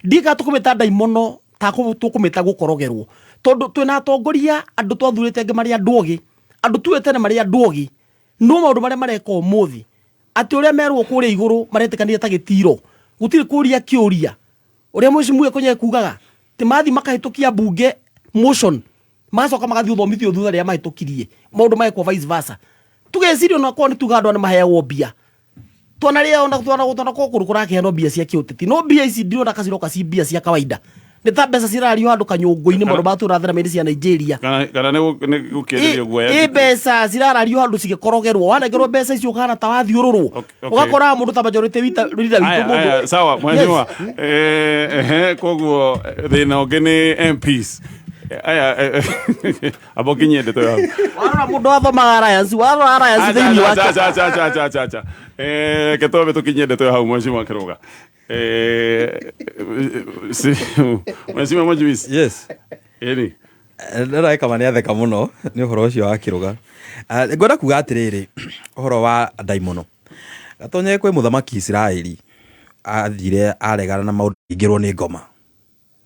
ndiga tukumita daimono ta tukumita gukorogerwo tondu twina atongoria andu twathurite ange mari andu ogi andu tuwete na mari andu ogi no maundu mari mareka umuthi ati uria merwo kuria iguru maretekania ta gitiro gutiri kuria kiuria uria mwicimu ekonye kugaga ti mathi makahitukia bunge motion macoka magathi uthomithio thutha ria mahitukirie maundu maekwo vice versa tugecirio na kwa ni tugadwa na maheagwo bia twana ria ona twana kokuru kurakehano bia cia kiuteti no bia ici ndio ndakaciroka ci bia cia kawaida ni ta mbeca cirario handu kanyungu-ini maundu matura thera meri cia Nigeria kana ni gukiririo guoya mbeca cirarario handu cigikorogerwo wanegerwo mbeca icio kana ta wathiururwo ugakora mundu ta majority wita mundu sawa mheshimiwa koguo thina ungi ni MPs aya abokinyende to yao warora mundu athomaga alliance warora alliance thini wa cha ketobe tukinyende to yao mheshimiwa Kiruga mheshimiwa Majuisi yes eni ndara kama ni atheka muno ni uhoro ucio wa Kiruga ngwenda kuga atiriri uhoro wa daimono gatonye kwe muthamaki Israeli athire aregana na maundu ingirwo ni ngoma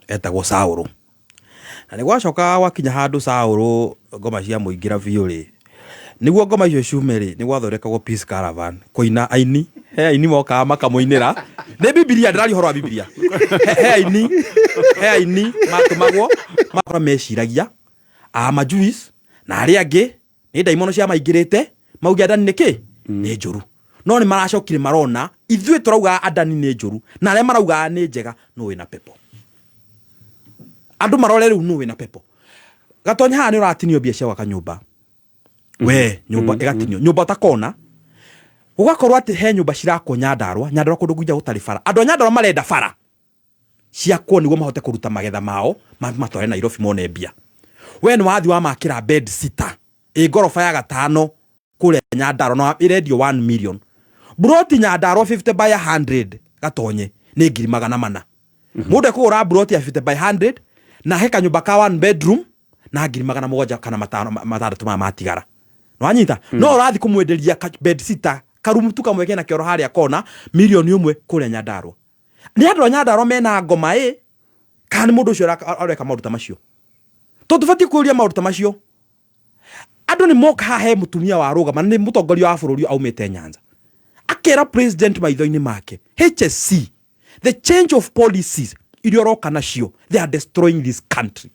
etagwo Saulu na ni gwacoka wakinya handu Saulu ngoma cia muingira biuri niguo ngoma icio ciumeri ni gwathoreka peace caravan koina aini he aini moka makamuinira ni Biblia ndirari horo wa Biblia he aini matumagwo makora meciragia Majuis na aria angi ni daimono cia maingirite maugia ndani niki ni njuru no ni maracokire marona ithuĩ turauga andani ni njuru na aria marauga ni njega no wina pepo andu marore riu no wina pepo gatonya haha ni uratinio bia cia gwaka nyumba we nyumba igatinio nyumba utakona ugakorwo ati he nyumba cirakwo Nyandarua kundu guja gutari bara andu Nyandarua marenda bara ciakwo niguo mahote kuruta magetha mao matware Nairobi mone bia we ni wathi wa makira bed sitter gorofa ya gatano kule Nyandarua no iredio 1 million broti Nyandarua 50 by 100 gatonye ni 400 Mundu ekugura broti ya 50 by 100 na he kanyumba ka 1 bedroom na 700 kana matandatu matigara. Nwanyita no urathi kumwenderia bed sitter karumu tu kamweke na kioro haria kona milioni 1 kule Nyandarua. Ni andu Nyandarua mena ngoma kana mundu ucio areka maundu ta macio. Totubati kuria maundu ta macio. Andu ni moka hahe mutumia wa rugama ni mutongoria wa bururi aumete Nyanza. Akera president maitho-ini make. HSC, the change of policies irio roka nacio, they are destroying this country.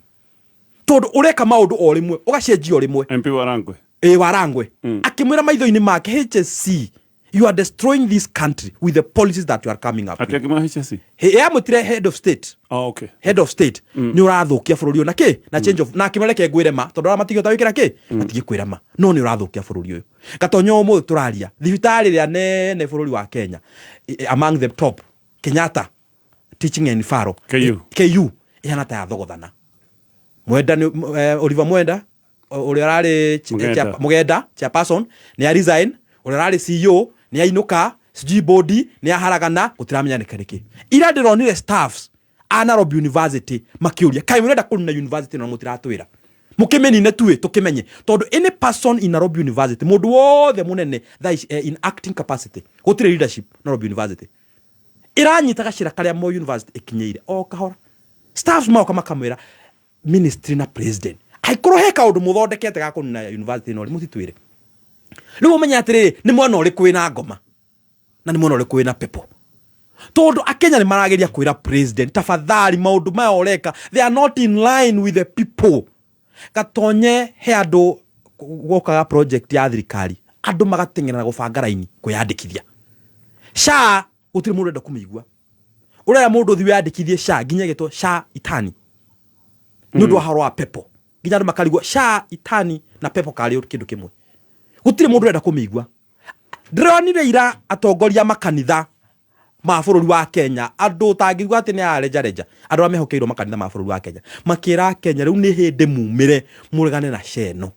Tondu ureka maundu o rimwe ugacenjia o rimwe. MP Warangwe. Warangwe. Akimwira maitho-ini make, HSC, you are destroying this country with the policies that you are coming up with. Akimwira HSC. Mutire head of state. Oh, okay. Head of state. Ni urathukia bururi uyu na ki na change of na kimweleke ngwire ma tondu ara matigio ta wikira ki matigio kwira ma no ni urathukia bururi uyu gatonyo mu turaria thibitari ria nene bururi wa Kenya among the top Kenyatta Teaching and Faro KU ihana ta thogothana Mwenda ni Oliver Mwenda uri arari Mugenda chairperson ni resign uri arari CEO ni ainuka siji body ni aharagana gutiramenya nikariki ira ndironire staffs Nairobi University makiuria kai murenda kuna university no mutiratwira mukimeni ne tuwe tukimenye tondu any person in Nairobi University mundu wothe munene that is in acting capacity gutire leadership Nairobi University iranyita gacira karia mo university ikinyeire o kahora staffs mao kama kamera ministry na president aikoro heka undu muthondekete ga kuna university no mutitwire riu umenya atiri ni mwana uri kwina ngoma na ni mwana uri kwina pepo tondu akenya ni marageria kwira president tafadhali maundu maya oreka they are not in line with the people. Gatonye he andu gokaga project ya thirikari andu magatengera na gubanga raini kwiyandikithia SHA utiri mundu enda kumigua uraya mundu thi wiyandikithie SHA nginya gitwa SHA itani ni undu haro wa pepo nginya andu makarigwa SHA itani na pepo kari kindu kimwe gutiri mundu enda kumigua ndronire ira atongoria makanitha mabururi wa Kenya andu tangirwa ati ni arejareja andu amehokeirwo makanitha mabururi wa Kenya makira Kenya riu ni hindi mumire murigane na sheno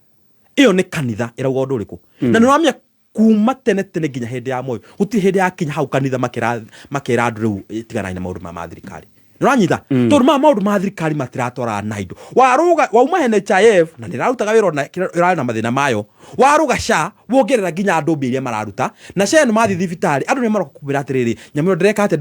iyo ni kanitha irauga undu uriku na ni ramya kuma tene nginya hindi ya moyo guti hindi ya kinya hau kanitha makira andu riu tigana na maundu ma thirikari niranyita tondu maundu ma thirikari matiratora naindo waruga wauma NHIF na nirarutaga wira na irari na mathina mayo waruga SHA wongerera nginya andu mbiria mararuta na sheno mathi thibitari andu ni maroka kubira atiriri nyamiro ndireka ati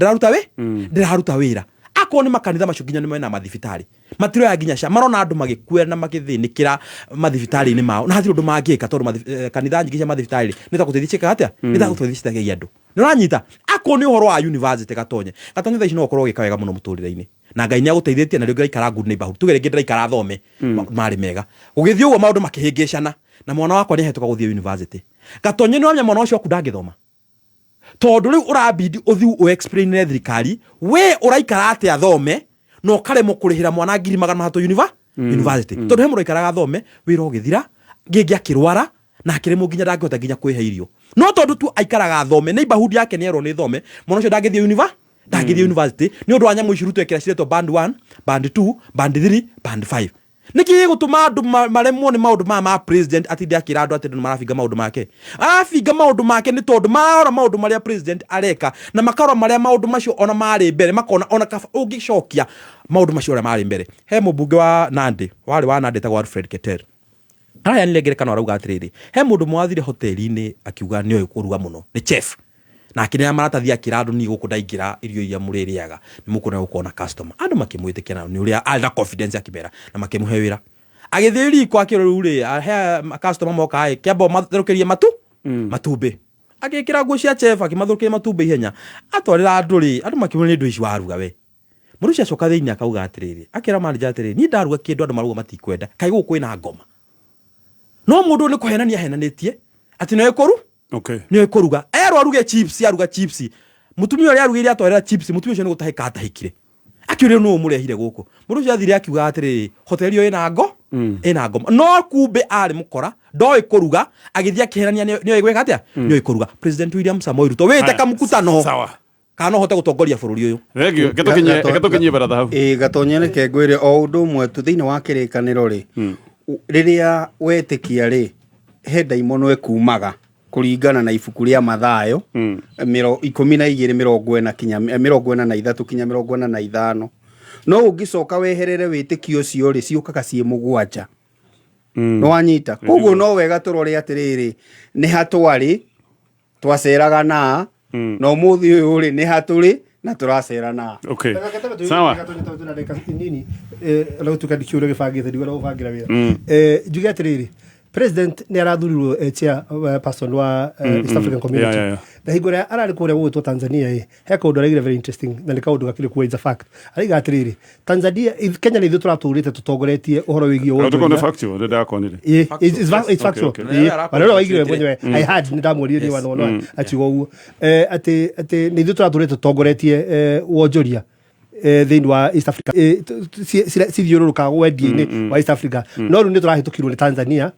ndiraruta wira akwo ni makanitha macio nginya ni mena mathibitari matiro ya nginya SHA marona andu magikuera na magithinikira mathibitari ni mao na hatiro ndu mangika tondu kanitha nyingi cia mathibitari nitaguteithicika atia nitaguteithicikagia andu niranyita akwo ni uhoro wa university gatonye tha ici no ukorwo gika wega muno muturire-ini na Ngai ni aguteithĩtie na rĩu ngiraikara good neighborhood tugere ngiraikara thome mari mega ugithii uguo maundu makihingicana na mwana wakwa ni ahetũka guthii university gatonye ni wamenya mwana ucio aku ndangithoma tondu riu urabidi uthi u explain ne thirikari we uraikara ate athome no karemo kurihira mwana 300 university tondu he muraikaraga thome wira ugithira ngingi akirwara na akiremo nginya ndangihota nginya kwiha irio no tondu tu aikaraga thome neighborhood yake ni erwo ni thome mwana ucio ndangithii university ni undu wa nyamu icuru twekira ciretwo band 1 band 2 band 3 band 5 niki gutuma andu maremwo ni maundu ma president atinde akira andu ati marafinga maundu make afinga maundu make ni tondu marora maundu maria president areka na makarora maria maundu macio ona mari mbere makona ona ungicokia maundu macio ora mari mbere he mubunge wa Nandi wari wa Nandi tagwa Alfred Keter aya ni ngerekano arauga atiriri he mundu mwathire hoteli-ini akiuga ni oyu kuruga muno ni chef na akinya maratathi akira andu ni gukundaingira irio iria muririaga ni mukuna gukona customer andu makimwitikia na ni uria alda confidence akibera na makimuhe wira agithiri kwa kiru ri he customer moka ai kiambo mathukirie matumbe agikira nguo cia chef akimathukirie matumbe ihenya atwarira andu ri andu makimwira ndu ici waruga we murucia coka thiini akauga atiriri akira manager atiriri ni ndaruga kindu andu maruga matikwenda kai guku ina ngoma no mundu ni kuhenania henanitie ati no ikoru okay ni ikoruga aruga chips aruga chips mutumia uri arugire atwarira chips mutumia ucio ni gutahika atahikire akiuria no murehire guku mundu ucio athire akiuga atiri hoteli yo ina ngoma no kumbe ari mukora ndoi kuruga agithia akiherania ni igweka atia ni ikoruga president William Samoei Ruto wete kamukutano sawa kana hote gutongoria bururi uyu regio gatukinye baratha hau gatonye ke ngwire o undu mwe tu thiini wa kirikaniro ri riria wetikia ri he daimono ekumaga kuringana na ibuku ria Mathayo 12:40 kinya 43 kinya 45 no ungicoka weherere witikio cio ri ciukaga cie mugwanja no anyita koguo no wega turore atiriri ni hatwari twaceraga na no muthi uyu ri ni haturi na turacera na okay sawa nini leo tukadikiura gifangite ndigora ubangira wira njuge atiriri president ni arathurirwo chair person wa East African Community na higora arari kuria gutwo Tanzania he kaundu arigire very interesting na ni kaundu gakire kuwa is a fact ariga atiriri Tanzania Kenya ni thuturatuurite tutongoretie uhoro wigi wo tukone factual nda konire it's factual bara waigire mwenyewe I had ndamworirie ni wanono achigo uguo ati ni thuturatuurite tutongoretie wonjoria thĩinĩ wa East Africa cithiũrũrũkaga wendi-inĩ wa East Africa no rĩu nĩ tũrahĩtũkirwo nĩ Tanzania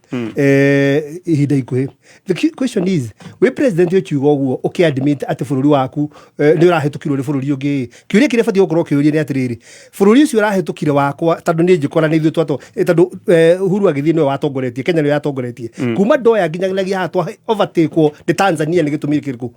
ihinda ikuhĩ. The question is we president ũkiuga ũguo ũkĩadmit atĩ bũrũri waku nĩ ũrahĩtũkirwo nĩ bũrũri ũngĩ kĩũria kĩrĩa batiĩ gũkorwo kĩũria nĩ atĩrĩrĩ bũrũri ũcio ũrahĩtũkire wakwa tondũ nĩ njĩkora nĩ ithuĩ twatwo tondũ Uhuru agĩthiĩ nĩwe watongoretie Kenya nĩwe yatongoretie kuma ndoya nginyagia hatwa overtake nĩ Tanzania nĩ gĩtũmi kĩrĩkũ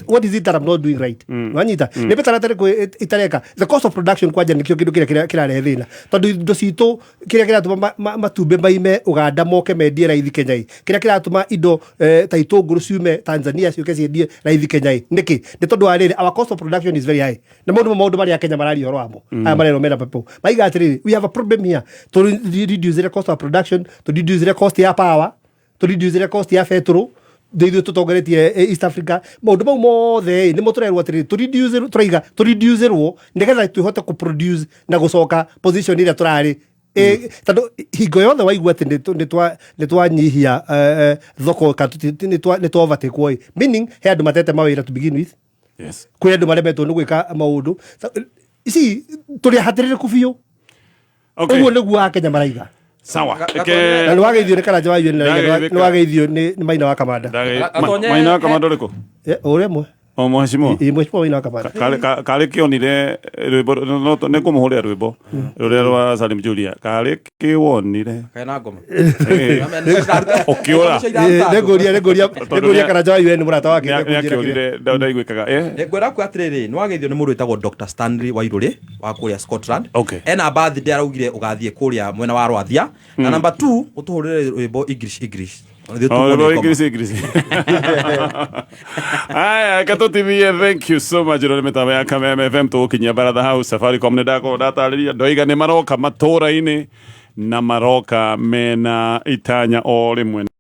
what is it that I'm not doing right wanyita nĩ betaratare itareka the cost of production kwanja nikio kindu kirarehe thina tondu indo citu kiria kiratuma matumbe maime Uganda moke mendie raithi Kenya kiria kiratuma indo ta itunguru ciume Tanzania ciuke ciendie raithi Kenya niki ni tondu ariri our cost of production is very high na maundu mari ya Kenya marari horo wamo aya marero mena pepo maiga atiri we have a problem here to reduce the cost of production to reduce the cost ya power to reduce the cost ya petrol thithu tutongoretie East Africa maundu mau mothe ni muturerwo atiri to reduce ro nigetha tuhote ku produce na gucoka position ira turari tando hingo yothe waigua ati ni twanyihia thoko ni twovate kwoi meaning he andu matete mawira to begin with yes kwi andu maremetwo ni gwika maundu ici turi hatirire kubiu uguo niguo Kenya maraiga sawa na nĩwageithio nĩ Karanja wa UN nĩwageithio nĩ Maina wa Kamanda Maina wa Kamanda rĩkũ ũrĩa mwe mheshimiwa mheshimiwa Maina wa Kamanda kale kionire rwimbo nĩ kũmũhũrĩra rwimbo rũrĩa rwa Salim Julia kale kĩwonire kana ngoma ũkĩũra nĩngũria Karanja wa UN mũrata wake nĩakĩũrire ndaiguĩkaga ngwĩra ku atirĩrĩ nĩwageithio nĩ mũndũ wĩtagwo Dr. Stanley Wairũrĩ wa kũrĩa Scotland ena birthday araugire ũgathiĩ kũrĩa mwena wa Rwathia na number 2 ũtũhũrĩre rwimbo English Aya Kato TV, thank you so much. Rore metaba ya Kameme FM tukinyia Baratha House Safaricom nĩ ndako ndatarĩria ndoiga nĩ maroka matũra-inĩ na maroka mena itanya o rĩmwe.